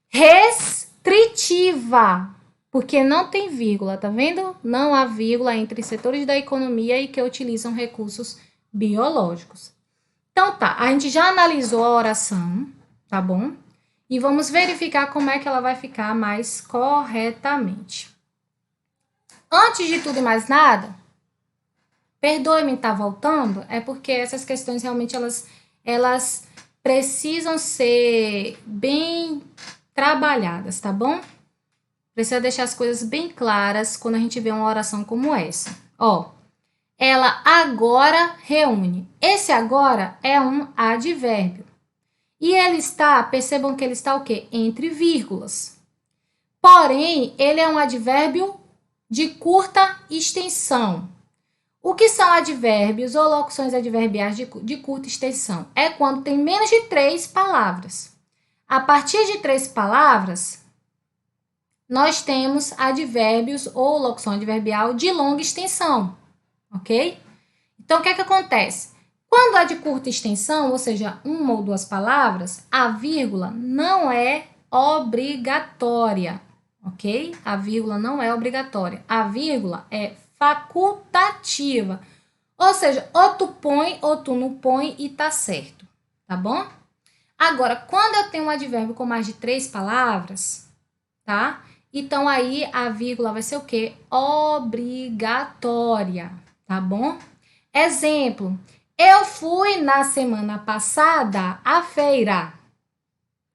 restritiva, porque não tem vírgula, tá vendo? Não há vírgula entre setores da economia e que utilizam recursos biológicos. Então tá, a gente já analisou a oração, tá bom? E vamos verificar como é que ela vai ficar mais corretamente. Antes de tudo e mais nada, perdoe-me estar voltando, é porque essas questões realmente elas precisam ser bem trabalhadas, tá bom? Precisa deixar as coisas bem claras quando a gente vê uma oração como essa. Ó, ela agora reúne. Esse agora é um advérbio. E ele está, percebam que ele está o quê? Entre vírgulas. Porém, ele é um advérbio de curta extensão. O que são advérbios ou locuções adverbiais de curta extensão? É quando tem menos de 3 palavras. A partir de 3 palavras, nós temos advérbios ou locução adverbial de longa extensão, ok? Então, o que é que acontece? Quando é de curta extensão, ou seja, uma ou duas palavras, a vírgula não é obrigatória, ok? A vírgula não é obrigatória. A vírgula é facultativa. Ou seja, ou tu põe ou tu não põe e tá certo, tá bom? Agora, quando eu tenho um advérbio com mais de 3 palavras, tá? Então, aí a vírgula vai ser o quê? Obrigatória, tá bom? Exemplo, eu fui na semana passada à feira.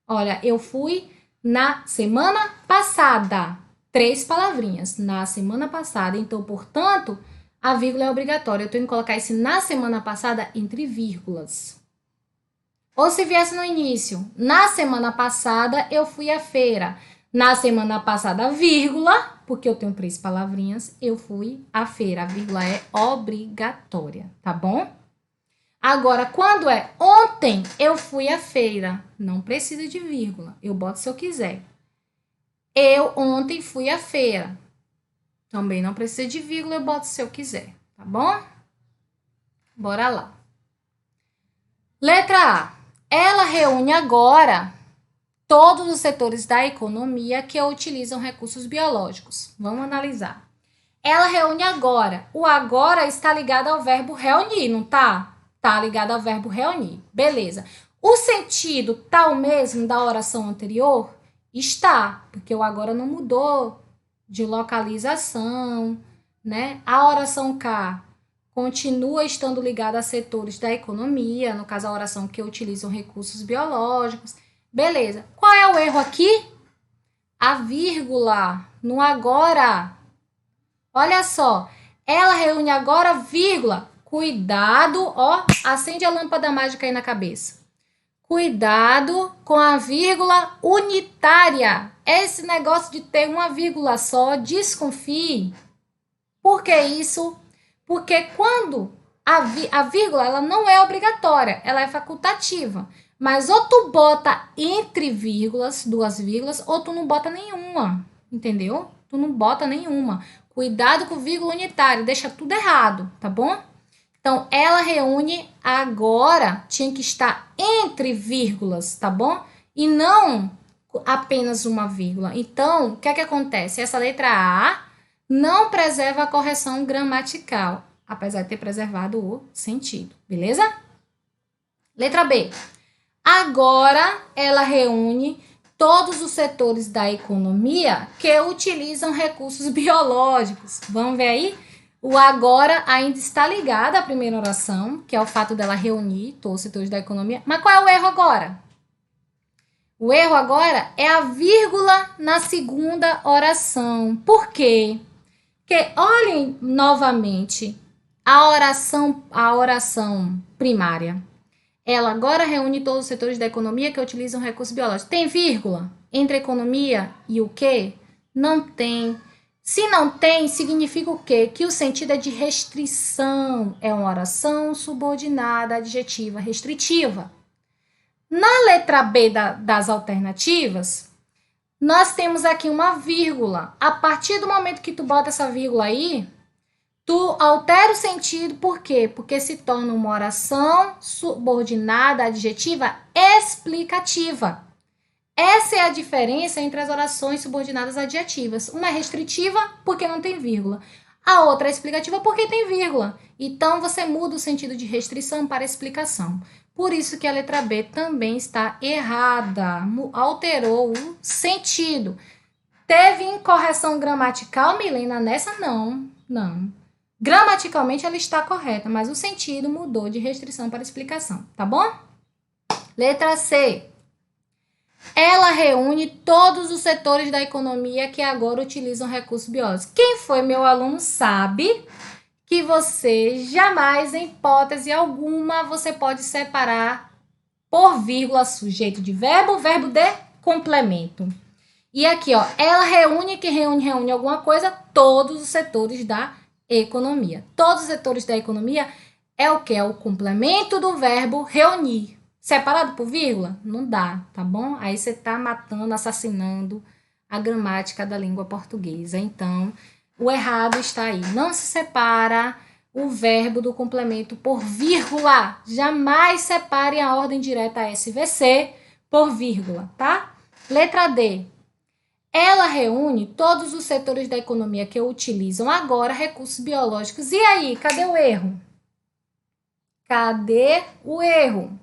Olha, eu fui na semana passada. 3 palavrinhas, na semana passada. Então, portanto, a vírgula é obrigatória. Eu tenho que colocar esse na semana passada entre vírgulas. Ou se viesse no início, na semana passada eu fui à feira. Na semana passada, vírgula, porque eu tenho 3 palavrinhas, eu fui à feira. A vírgula é obrigatória, tá bom? Agora, quando é ontem eu fui à feira, não precisa de vírgula, eu boto se eu quiser. Eu ontem fui à feira, também não precisa de vírgula, eu boto se eu quiser, tá bom? Bora lá. Letra A. Ela reúne agora todos os setores da economia que utilizam recursos biológicos. Vamos analisar. Ela reúne agora. O agora está ligado ao verbo reunir, não tá? Tá ligado ao verbo reunir. Beleza. O sentido tá o mesmo da oração anterior? Está, porque o agora não mudou de localização, né? A oração K continua estando ligada a setores da economia, no caso a oração que utilizam recursos biológicos. Beleza. Qual é o erro aqui? A vírgula no agora. Olha só. Ela reúne agora, vírgula. Cuidado, ó. Acende a lâmpada mágica aí na cabeça. Cuidado com a vírgula unitária. Esse negócio de ter uma vírgula só, desconfie. Por que isso? Porque quando a vírgula ela não é obrigatória, ela é facultativa. Mas ou tu bota entre vírgulas, 2 vírgulas, ou tu não bota nenhuma, entendeu? Tu não bota nenhuma. Cuidado com vírgula unitária, deixa tudo errado, tá bom? Então, ela reúne agora, tinha que estar entre vírgulas, tá bom? E não apenas uma vírgula. Então, o que é que acontece? Essa letra A não preserva a correção gramatical, apesar de ter preservado o sentido, beleza? Letra B. Agora, ela reúne todos os setores da economia que utilizam recursos biológicos. Vamos ver aí? O agora ainda está ligado à primeira oração, que é o fato dela reunir todos os setores da economia. Mas qual é o erro agora? O erro agora é a vírgula na segunda oração. Por quê? Porque olhem novamente a oração primária. Ela agora reúne todos os setores da economia que utilizam recursos biológicos. Tem vírgula entre economia e o quê? Não tem. Se não tem, significa o quê? Que o sentido é de restrição. É uma oração subordinada adjetiva restritiva. Na letra B das alternativas, nós temos aqui uma vírgula. A partir do momento que tu bota essa vírgula aí, Tu altera o sentido, por quê? Porque se torna uma oração subordinada adjetiva explicativa. Essa é a diferença entre as orações subordinadas adjetivas. Uma é restritiva porque não tem vírgula. A outra é explicativa porque tem vírgula. Então, você muda o sentido de restrição para explicação. Por isso que a letra B também está errada. Alterou o sentido. Teve incorreção gramatical, Milena? Nessa não. Não. Gramaticalmente ela está correta, mas o sentido mudou de restrição para explicação, tá bom? Letra C. Ela reúne todos os setores da economia que agora utilizam recursos biológicos. Quem foi meu aluno sabe que você jamais, em hipótese alguma, você pode separar por vírgula sujeito de verbo, verbo de complemento. E aqui, ó, ela reúne, que reúne alguma coisa, todos os setores da economia. Todos os setores da economia é o que? É o complemento do verbo reunir. Separado por vírgula? Não dá, tá bom? Aí você tá matando, assassinando a gramática da língua portuguesa. Então, o errado está aí. Não se separa o verbo do complemento por vírgula. Jamais separe a ordem direta SVC por vírgula, tá? Letra D. Ela reúne todos os setores da economia que utilizam agora recursos biológicos. E aí, cadê o erro? Cadê o erro?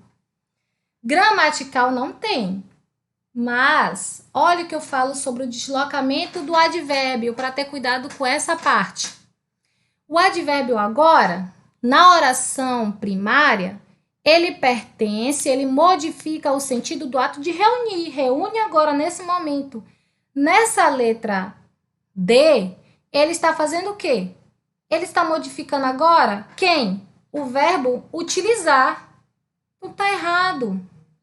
Gramatical não tem. Mas, olha o que eu falo sobre o deslocamento do advérbio, para ter cuidado com essa parte. O advérbio agora, na oração primária, ele pertence, ele modifica o sentido do ato de reunir. Reúne agora nesse momento. Nessa letra D, ele está fazendo o quê? Ele está modificando agora quem? O verbo utilizar. Não está errado,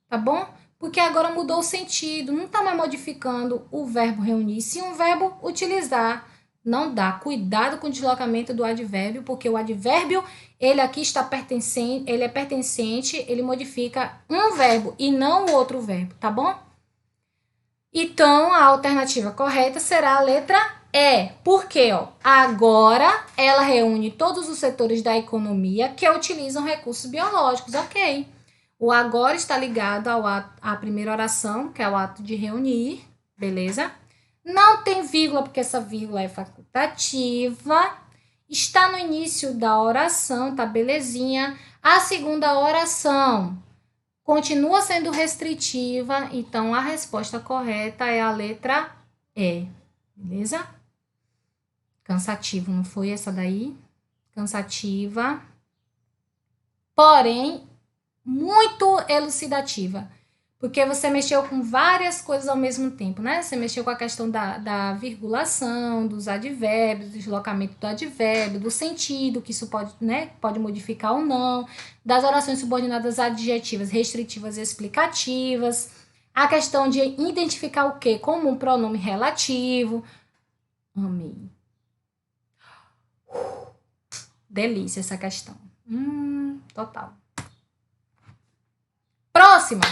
tá bom? Porque agora mudou o sentido. Não está mais modificando o verbo reunir, sim o verbo utilizar. Não dá. Cuidado com o deslocamento do advérbio, porque o advérbio, ele aqui está pertencente, ele é pertencente, ele modifica um verbo e não o outro verbo, tá bom? Então, a alternativa correta será a letra E. Por quê? Ó, agora, ela reúne todos os setores da economia que utilizam recursos biológicos. Ok. O agora está ligado à primeira oração, que é o ato de reunir. Beleza? Não tem vírgula, porque essa vírgula é facultativa. Está no início da oração, tá belezinha. A segunda oração continua sendo restritiva, então a resposta correta é a letra E, beleza? Cansativo, não foi essa daí? Cansativa, porém, muito elucidativa, porque você mexeu com várias coisas ao mesmo tempo, né? Você mexeu com a questão da virgulação, dos advérbios, do deslocamento do advérbio, do sentido, que isso pode, né, pode modificar ou não, das orações subordinadas adjetivas, restritivas e explicativas, a questão de identificar o quê? Como um pronome relativo. Amei. Delícia essa questão. Total. Próxima.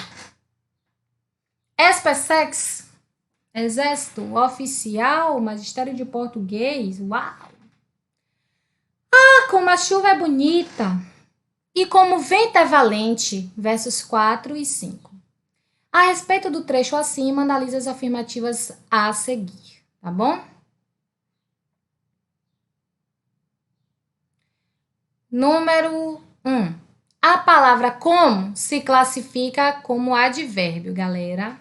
SPSEX, Exército Oficial, Magistério de Português. Uau! Ah, como a chuva é bonita! E como o vento é valente, versos 4 e 5. A respeito do trecho acima, analise as afirmativas a seguir, tá bom? Número 1. A palavra como se classifica como advérbio, galera.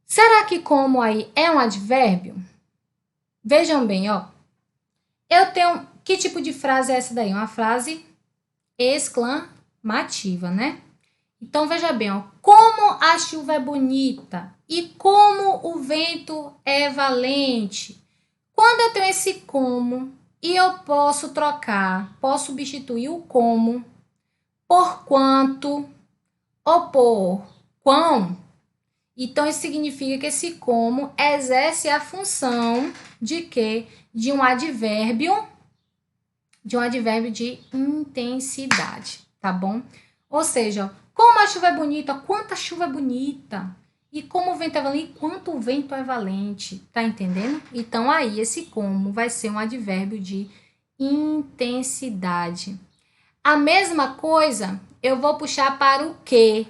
Será que como aí é um advérbio? Vejam bem, ó. Eu tenho... Que tipo de frase é essa daí? Uma frase exclamativa, né? Então, veja bem, ó. Como a chuva é bonita e como o vento é valente. Quando eu tenho esse como e eu posso trocar, posso substituir o como por quanto ou por quão, então isso significa que esse como exerce a função de quê? De um advérbio de intensidade, tá bom? Ou seja, como a chuva é bonita, quanta chuva é bonita. E como o vento é valente, quanto o vento é valente, tá entendendo? Então, aí, esse como vai ser um advérbio de intensidade. A mesma coisa, eu vou puxar para o que,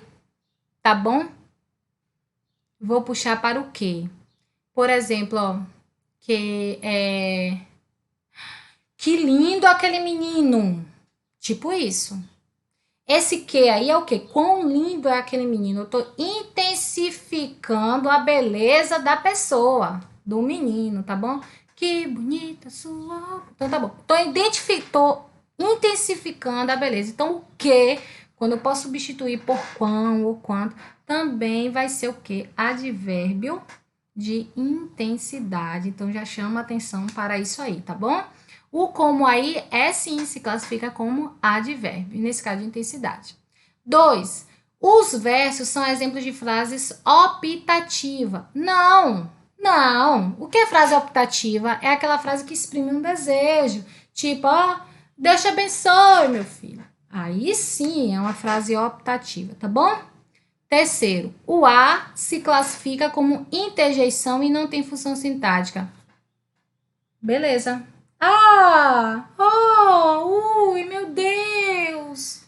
tá bom? Vou puxar para o que? Por exemplo, ó, que lindo aquele menino. Tipo isso. Esse que aí é o quê? Quão lindo é aquele menino? Eu tô intensificando a beleza da pessoa, do menino, tá bom? Que bonita sua. Então tá bom. Tô intensificando a beleza. Então o que, quando eu posso substituir por quão ou quanto, também vai ser o quê? Advérbio de intensidade. Então já chama atenção para isso aí, tá bom? O como aí é sim se classifica como advérbio, nesse caso de intensidade. 2. Os versos são exemplos de frases optativa. Não, não. O que é frase optativa? É aquela frase que exprime um desejo. Tipo, ó, Deus te abençoe, meu filho. Aí sim é uma frase optativa, tá bom? Terceiro, o a se classifica como interjeição e não tem função sintática. Beleza. Ah! Oh! Ui, meu Deus!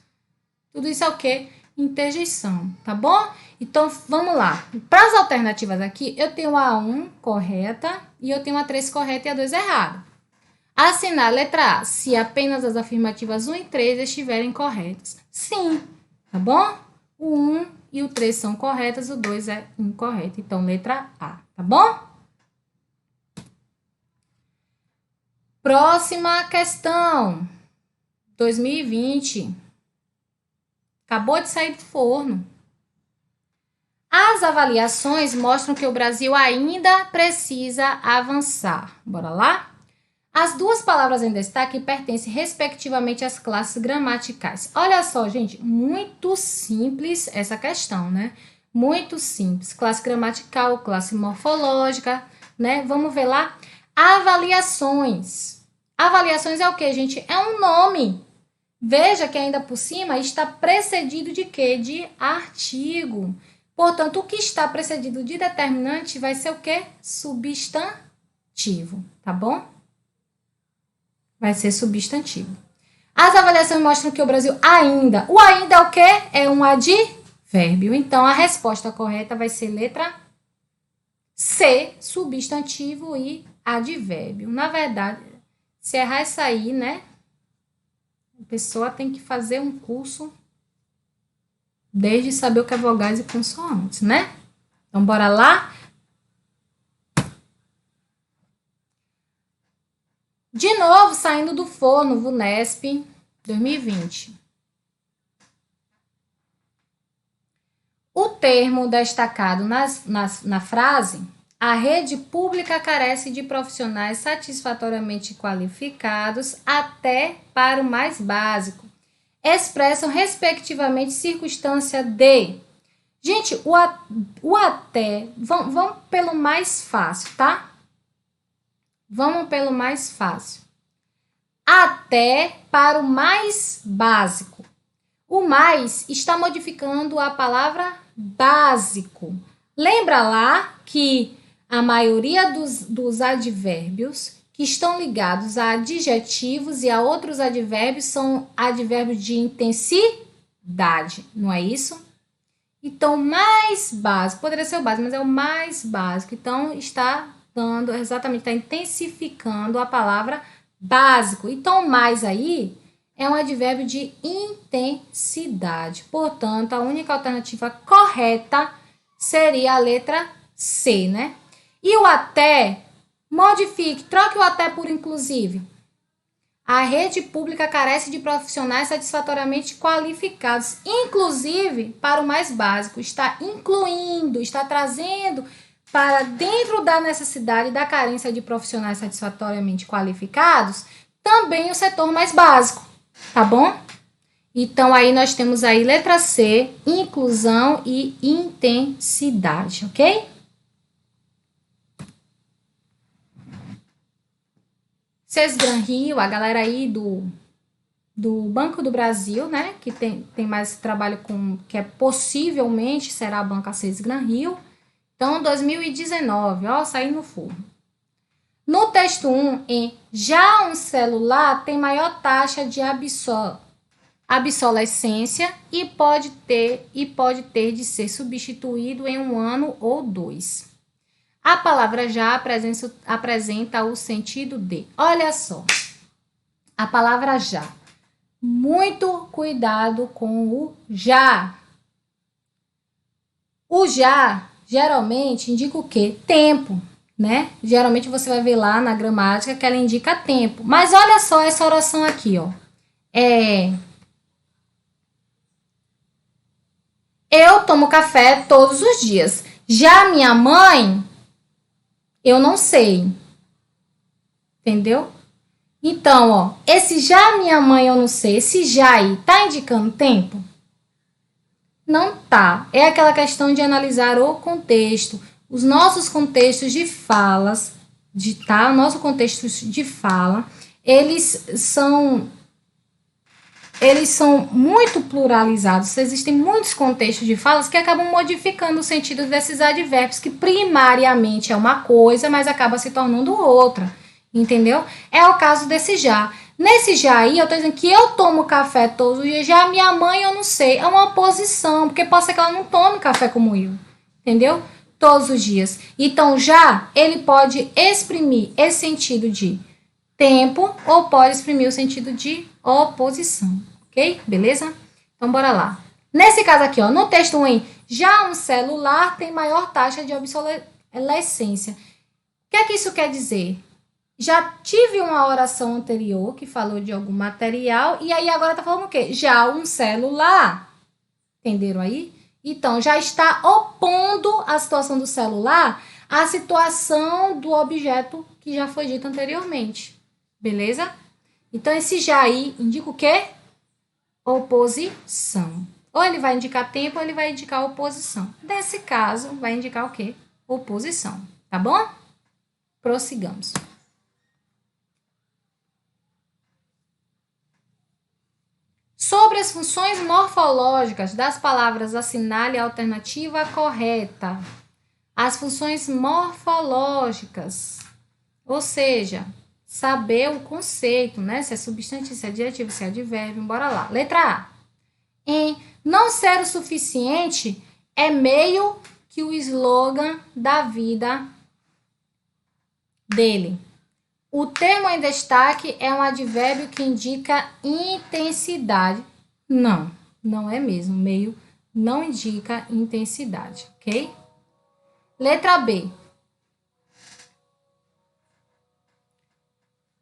Tudo isso é o quê? Interjeição, tá bom? Então, vamos lá. Para as alternativas aqui, eu tenho a 1 correta e eu tenho a 3 correta e a 2 errada. Assinar a letra A, se apenas as afirmativas 1 e 3 estiverem corretas. Sim, tá bom? O 1 e o 3 são corretas, o 2 é incorreto. Então, letra A, tá bom? Próxima questão. 2020. Acabou de sair do forno. As avaliações mostram que o Brasil ainda precisa avançar. Bora lá? As duas palavras em destaque pertencem respectivamente às classes gramaticais. Olha só, gente, muito simples essa questão, né? Muito simples. Classe gramatical, classe morfológica, né? Vamos ver lá. Avaliações. Avaliações é o que, gente? É um nome. Veja que ainda por cima está precedido de quê? De artigo. Portanto, o que está precedido de determinante vai ser o quê? Substantivo, tá bom? Vai ser substantivo. As avaliações mostram que o Brasil ainda. O ainda é o quê? É um advérbio. Então, a resposta correta vai ser letra C, substantivo e advérbio. Na verdade, se errar isso aí, né? A pessoa tem que fazer um curso desde saber o que é vogais e consoantes, né? Então, bora lá? De novo, saindo do forno, VUNESP 2020. O termo destacado na frase, a rede pública carece de profissionais satisfatoriamente qualificados até para o mais básico, expressam respectivamente circunstância de. Gente, o até, vamos pelo mais fácil, tá? Vamos pelo mais fácil. Até para o mais básico. O mais está modificando a palavra básico. Lembra lá que a maioria dos advérbios que estão ligados a adjetivos e a outros advérbios são advérbios de intensidade, não é isso? Então, mais básico, poderia ser o básico, mas é o mais básico. Então, está dando exatamente, está intensificando a palavra básico. Então, mais aí é um advérbio de intensidade. Portanto, a única alternativa correta seria a letra C, né? E o até, modifique, troque o até por inclusive. A rede pública carece de profissionais satisfatoriamente qualificados, inclusive para o mais básico. Está incluindo, está trazendo para dentro da necessidade da carência de profissionais satisfatoriamente qualificados, também o setor mais básico, tá bom? Então, aí nós temos aí letra C, inclusão e intensidade, ok? Sesgran Rio, a galera aí do Banco do Brasil, né, que tem mais trabalho com, que é possivelmente será a banca Sesgran Rio, Então, 2019, ó, saí no forno. No texto 1, em já um celular tem maior taxa de obsolescência e pode ter de ser substituído em 1 ano ou 2. A palavra já apresenta o sentido de. Olha só, a palavra já. Muito cuidado com o já. O já geralmente indica o quê? Tempo, né? Geralmente você vai ver lá na gramática que ela indica tempo. Mas olha só essa oração aqui, ó. Eu tomo café todos os dias. Já minha mãe, eu não sei. Entendeu? Então, ó, esse já minha mãe eu não sei, esse já aí tá indicando tempo? Não tá. É aquela questão de analisar o contexto. Os nossos contextos de falas, o nosso contexto de fala, eles são muito pluralizados. Existem muitos contextos de falas que acabam modificando o sentido desses advérbios, que primariamente é uma coisa, mas acaba se tornando outra. Entendeu? É o caso desse já. Nesse já aí, eu tô dizendo que eu tomo café todos os dias. Já a minha mãe, eu não sei. É uma posição, porque pode ser que ela não tome café como eu. Entendeu? Todos os dias. Então, já, ele pode exprimir esse sentido de tempo ou pode exprimir o sentido de oposição. Ok? Beleza? Então, bora lá. Nesse caso aqui, ó, no texto 1, já um celular tem maior taxa de obsolescência. O que é que isso quer dizer? Já tive uma oração anterior que falou de algum material e aí agora tá falando o quê? Já um celular. Entenderam aí? Então, já está opondo a situação do celular à situação do objeto que já foi dito anteriormente. Beleza? Então, esse já aí indica o quê? Oposição. Ou ele vai indicar tempo ou ele vai indicar oposição. Nesse caso, vai indicar o quê? Oposição. Tá bom? Prossigamos. Sobre as funções morfológicas das palavras, assinale a alternativa correta. As funções morfológicas, ou seja, saber o conceito, né? Se é substantivo, se é adjetivo, se é advérbio, bora lá. Letra A. Em não ser o suficiente é meio que o slogan da vida dele. O termo em destaque é um advérbio que indica intensidade. Não, não é mesmo. Meio não indica intensidade, ok? Letra B.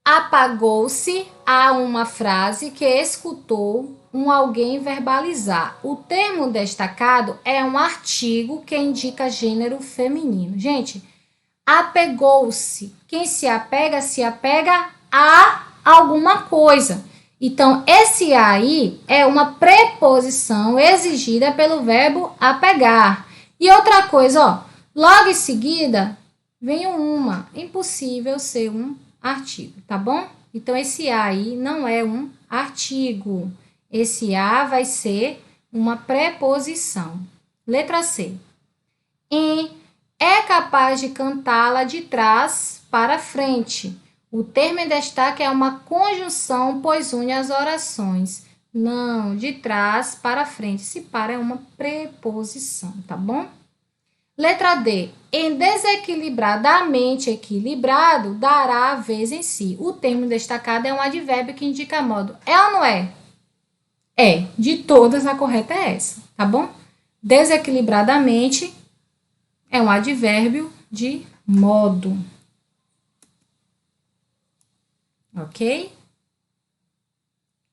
Apagou-se a uma frase que escutou um alguém verbalizar. O termo destacado é um artigo que indica gênero feminino. Gente, apegou-se. Quem se apega a alguma coisa. Então, esse aí é uma preposição exigida pelo verbo apegar. E outra coisa, ó, logo em seguida vem uma. Impossível ser um artigo, tá bom? Então, esse a aí não é um artigo. Esse a vai ser uma preposição. Letra C. É capaz de cantá-la de trás para frente. O termo em destaque é uma conjunção, pois une as orações. Não, de trás para frente. Se para é uma preposição, tá bom? Letra D. Em desequilibradamente equilibrado, dará a vez em si. O termo destacado é um advérbio que indica modo. É ou não é? É. De todas, a correta é essa, tá bom? Desequilibradamente é um advérbio de modo. Ok?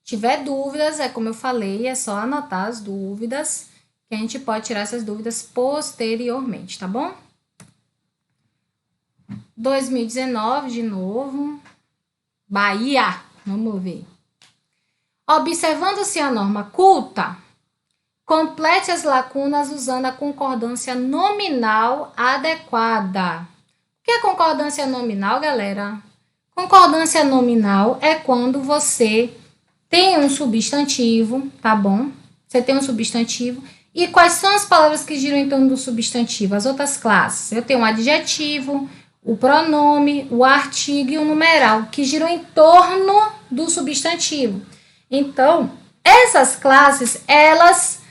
Se tiver dúvidas, é como eu falei, é só anotar as dúvidas, que a gente pode tirar essas dúvidas posteriormente, tá bom? 2019, de novo. Bahia, vamos ver. Observando-se a norma culta, complete as lacunas usando a concordância nominal adequada. O que é concordância nominal, galera? Concordância nominal é quando você tem um substantivo, tá bom? Você tem um substantivo E quais são as palavras que giram em torno do substantivo? As outras classes. Eu tenho o adjetivo, o pronome, o artigo e o numeral, que giram em torno do substantivo. Então, essas classes, elas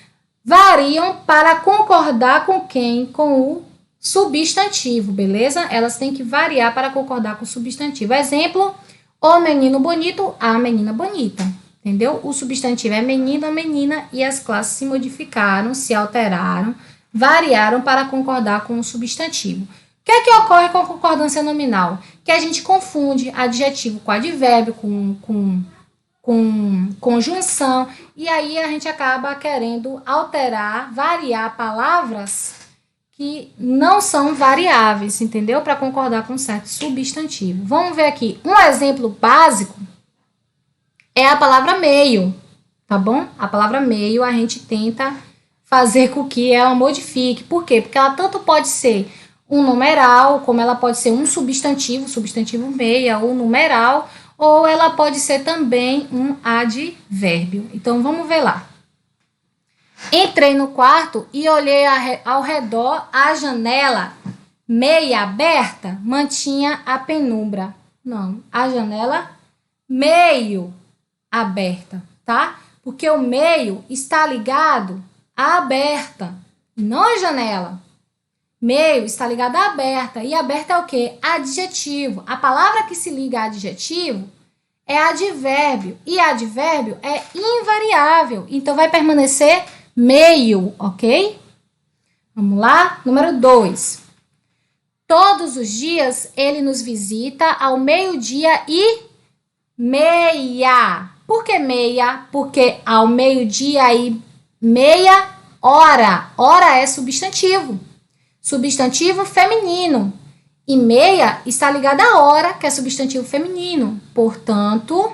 variam para concordar com quem? Com o substantivo, beleza? Elas têm que variar para concordar com o substantivo. Exemplo, o menino bonito, a menina bonita. Entendeu? O substantivo é menino, a menina, e as classes se modificaram, se alteraram, variaram para concordar com o substantivo. O que é que ocorre com a concordância nominal? Que a gente confunde adjetivo com advérbio, com conjunção, e aí a gente acaba querendo alterar, variar palavras que não são variáveis, entendeu? Para concordar com um certo substantivo. Vamos ver aqui um exemplo básico. É a palavra meio, tá bom? A palavra meio a gente tenta fazer com que ela modifique. Por quê? Porque ela tanto pode ser um numeral, como ela pode ser um substantivo meia ou numeral, ou ela pode ser também um advérbio. Então, vamos ver lá. Entrei no quarto e olhei ao redor, a janela meia aberta mantinha a penumbra. Não, a janela meio aberta, tá? Porque o meio está ligado à aberta, não à janela. Meio está ligado à aberta. E aberta é o quê? Adjetivo. A palavra que se liga a adjetivo é advérbio. E advérbio é invariável. Então, vai permanecer meio, ok? Vamos lá? Número 2. Todos os dias ele nos visita ao meio-dia e meia. Por que meia? Porque ao meio-dia e meia hora. Hora é substantivo. Substantivo feminino. E meia está ligada à hora, que é substantivo feminino. Portanto,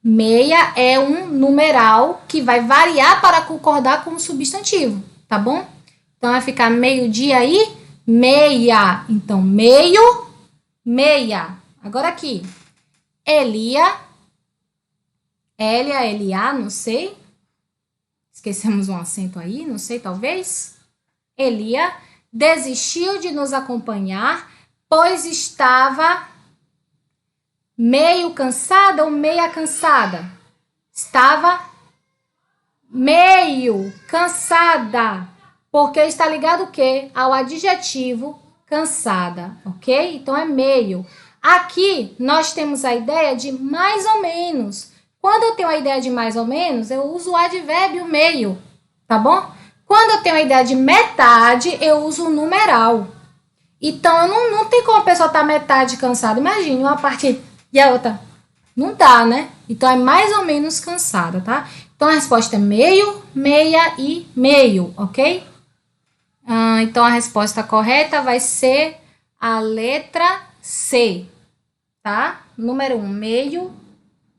meia é um numeral que vai variar para concordar com o substantivo, tá bom? Então, vai ficar meio-dia e meia. Então, meio, meia. Agora aqui. Elia, Elia, Eliá, não sei. Esquecemos um acento aí, não sei, talvez. Elia desistiu de nos acompanhar, pois estava meio cansada ou meia cansada? Estava meio cansada, porque está ligado o quê? Ao adjetivo cansada, ok? Então, é meio. Aqui, nós temos a ideia de mais ou menos. Quando eu tenho a ideia de mais ou menos, eu uso o advérbio meio, tá bom? Quando eu tenho a ideia de metade, eu uso o numeral. Então, não tem como a pessoa estar metade cansada. Imagine uma parte e a outra. Não dá, né? Então, é mais ou menos cansada, tá? Então, a resposta é meio, meia e meio, ok? Então, a resposta correta vai ser a letra C, tá? Número 1, meio,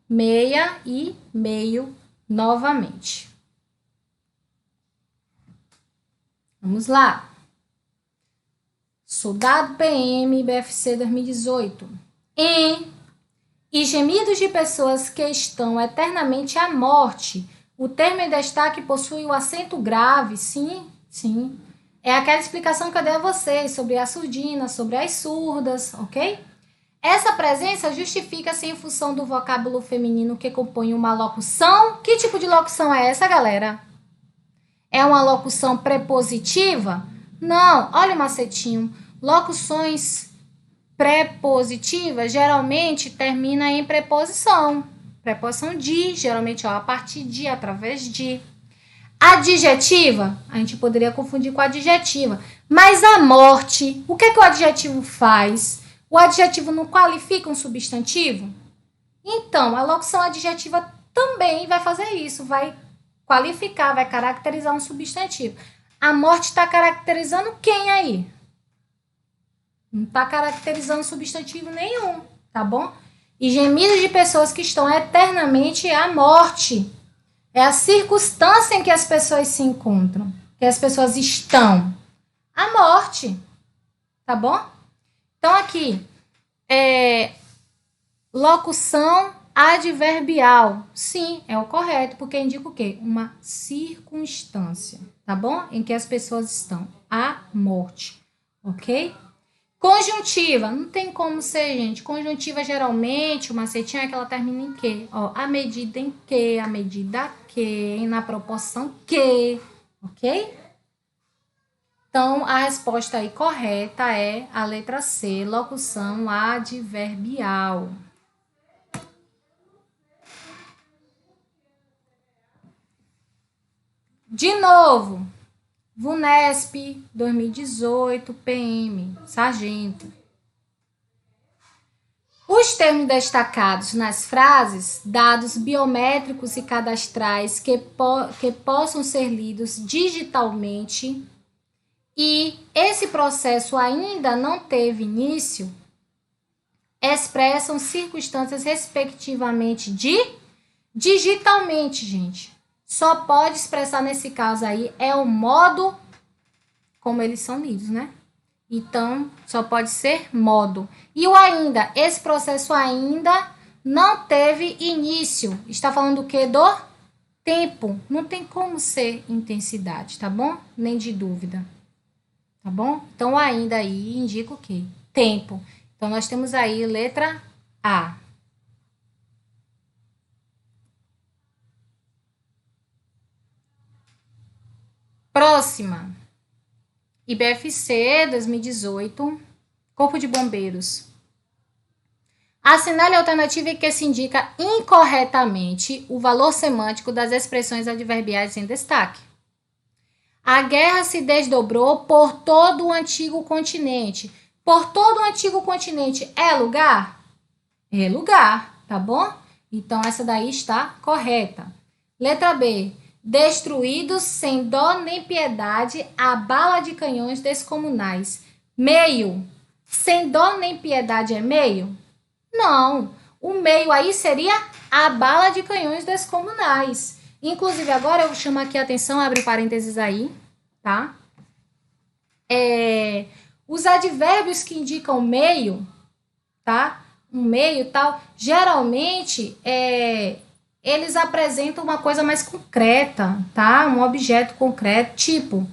meia e meio novamente. Vamos lá. Soldado PM BFC 2018. E gemidos de pessoas que estão eternamente à morte. O termo em destaque possui o acento grave. Sim, sim. É aquela explicação que eu dei a vocês sobre a surdina, sobre as surdas, ok? Essa presença justifica-se em função do vocábulo feminino que compõe uma locução. Que tipo de locução é essa, galera? É uma locução prepositiva? Não, olha o macetinho. Locuções prepositivas geralmente terminam em preposição. Preposição de, geralmente a partir de, através de. Adjetiva, a gente poderia confundir com adjetiva. Mas a morte, o que é que o adjetivo faz? O adjetivo não qualifica um substantivo? Então, a locução adjetiva também vai fazer isso, vai qualificar, vai caracterizar um substantivo. A morte está caracterizando quem aí? Não está caracterizando substantivo nenhum, tá bom? E gemidos de pessoas que estão eternamente à morte. É a circunstância em que as pessoas se encontram, que as pessoas estão. A morte, tá bom? Então, aqui, locução adverbial. Sim, é o correto, porque indica o quê? Uma circunstância, tá bom? Em que as pessoas estão. A morte, ok? Conjuntiva, não tem como ser, gente. Conjuntiva, geralmente, o macetinho é que ela termina em quê? Ó, a medida em que, a medida que, na proporção que, ok? Então, a resposta aí correta é a letra C, locução adverbial. De novo, VUNESP 2018, PM, sargento. Os termos destacados nas frases, dados biométricos e cadastrais que possam ser lidos digitalmente e esse processo ainda não teve início, expressam circunstâncias respectivamente de digitalmente, gente. Só pode expressar nesse caso aí é o modo como eles são lidos, né? Então, só pode ser modo. E o ainda, esse processo ainda não teve início. Está falando do quê? Do tempo. Não tem como ser intensidade, tá bom? Nem de dúvida. Tá bom? Então, ainda aí indica o quê? Tempo. Então, nós temos aí letra A. Próxima. IBFC 2018, Corpo de Bombeiros. Assinale a alternativa em que se indica incorretamente o valor semântico das expressões adverbiais em destaque. A guerra se desdobrou por todo o antigo continente. Por todo o antigo continente é lugar? É lugar, tá bom? Então, essa daí está correta. Letra B. Destruídos sem dó nem piedade a bala de canhões descomunais. Meio. Sem dó nem piedade é meio? Não. O meio aí seria a bala de canhões descomunais. Inclusive, agora eu chamo aqui a atenção, abre parênteses aí, tá? Os advérbios que indicam meio, tá? Um meio e tal, geralmente eles apresentam uma coisa mais concreta, tá? Um objeto concreto, tipo,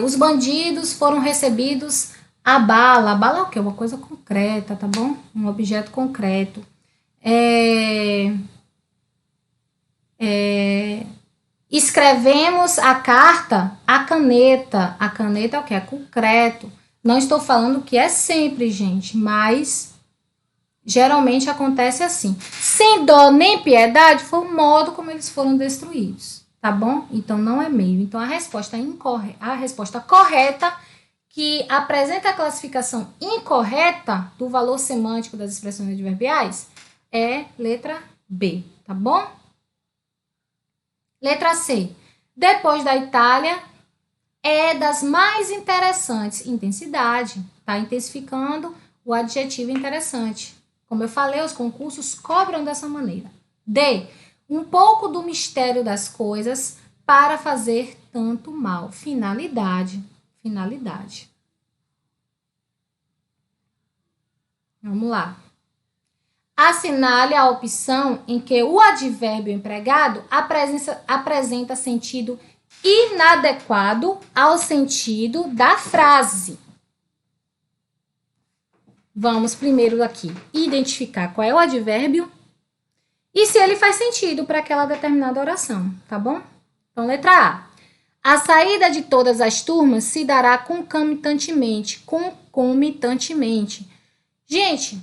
os bandidos foram recebidos a bala. A bala é o quê? Uma coisa concreta, tá bom? Um objeto concreto. Escrevemos a carta, a caneta. A caneta é o quê? É concreto. Não estou falando que é sempre, gente, mas geralmente acontece assim. Sem dó nem piedade foi o modo como eles foram destruídos, tá bom? Então não é meio. Então a resposta correta que apresenta a classificação incorreta do valor semântico das expressões adverbiais é letra B, tá bom? Letra C. Depois da Itália, é das mais interessantes. Intensidade. Está intensificando o adjetivo interessante. Como eu falei, os concursos cobram dessa maneira. D. Um pouco do mistério das coisas para fazer tanto mal. Finalidade. Finalidade. Vamos lá. Assinale a opção em que o advérbio empregado apresenta sentido inadequado ao sentido da frase. Vamos primeiro aqui identificar qual é o advérbio e se ele faz sentido para aquela determinada oração, tá bom? Então, letra A. A saída de todas as turmas se dará concomitantemente. Concomitantemente. Gente,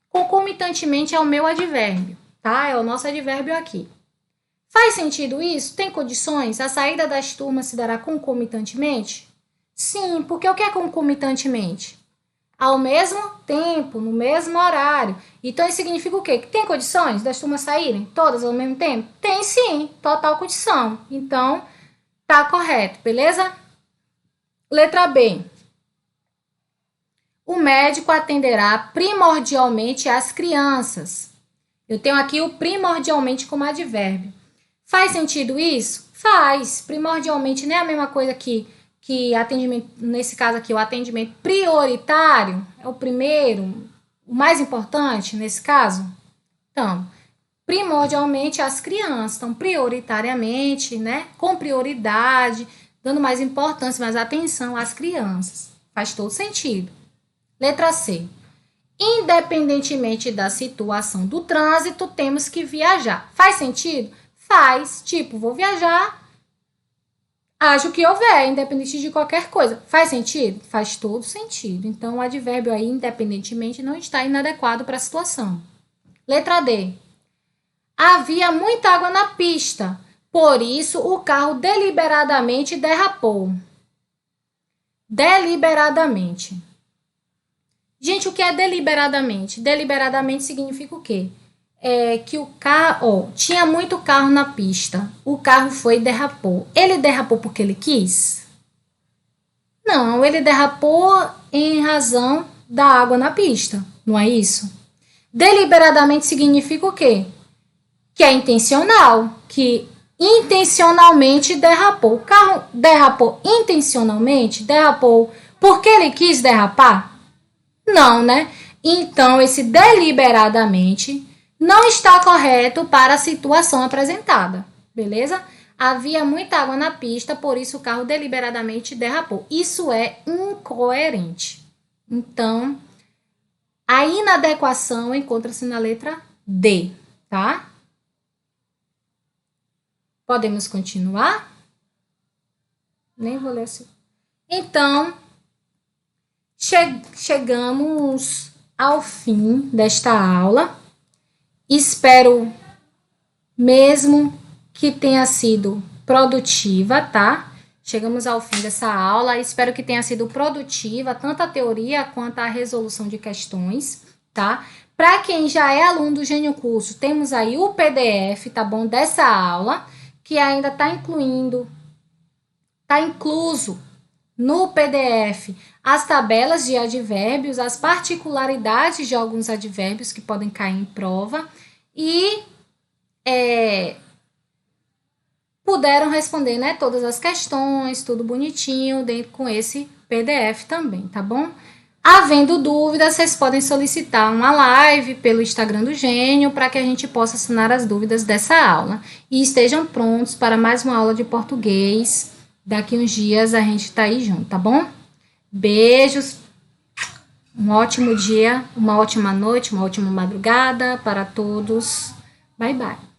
concomitantemente é o meu advérbio, tá? É o nosso advérbio aqui. Faz sentido isso? Tem condições? A saída das turmas se dará concomitantemente? Sim, porque o que é concomitantemente? Ao mesmo tempo, no mesmo horário. Então, isso significa o quê? Que tem condições das turmas saírem todas ao mesmo tempo? Tem sim, total condição. Então, tá correto, beleza? Letra B. O médico atenderá primordialmente as crianças. Eu tenho aqui o primordialmente como advérbio. Faz sentido isso? Faz. Primordialmente não é a mesma coisa que atendimento, nesse caso aqui, o atendimento prioritário é o primeiro, o mais importante nesse caso? Então, primordialmente as crianças, então prioritariamente, né, com prioridade, dando mais importância, mais atenção às crianças. Faz todo sentido. Letra C. Independentemente da situação do trânsito, temos que viajar. Faz sentido? Faz. Tipo, vou viajar, haja o que houver, independente de qualquer coisa. Faz sentido? Faz todo sentido. Então, o advérbio aí, independentemente, não está inadequado para a situação. Letra D. Havia muita água na pista, por isso o carro deliberadamente derrapou. Deliberadamente. Gente, o que é deliberadamente? Deliberadamente significa o quê? Que o carro, tinha muito carro na pista. O carro foi e derrapou. Ele derrapou porque ele quis? Não, ele derrapou em razão da água na pista. Não é isso? Deliberadamente significa o quê? Que é intencional, que intencionalmente derrapou. O carro derrapou intencionalmente? Derrapou porque ele quis derrapar? Não, né? Então, esse deliberadamente não está correto para a situação apresentada, beleza? Havia muita água na pista, por isso o carro deliberadamente derrapou. Isso é incoerente. Então, a inadequação encontra-se na letra D, tá? Podemos continuar? Nem vou ler assim. Então, chegamos ao fim desta aula. Espero mesmo que tenha sido produtiva, tá? Chegamos ao fim dessa aula. Espero que tenha sido produtiva, tanto a teoria quanto a resolução de questões, tá? Para quem já é aluno do Gênio Curso, temos aí o PDF, tá bom? Dessa aula, que ainda está incluso no PDF as tabelas de advérbios, as particularidades de alguns advérbios que podem cair em prova e puderam responder, né, todas as questões, tudo bonitinho, dentro com esse PDF também, tá bom? Havendo dúvidas, vocês podem solicitar uma live pelo Instagram do Gênio para que a gente possa sanar as dúvidas dessa aula. E estejam prontos para mais uma aula de português. Daqui uns dias a gente está aí junto, tá bom? Beijos, um ótimo dia, uma ótima noite, uma ótima madrugada para todos. Bye, bye.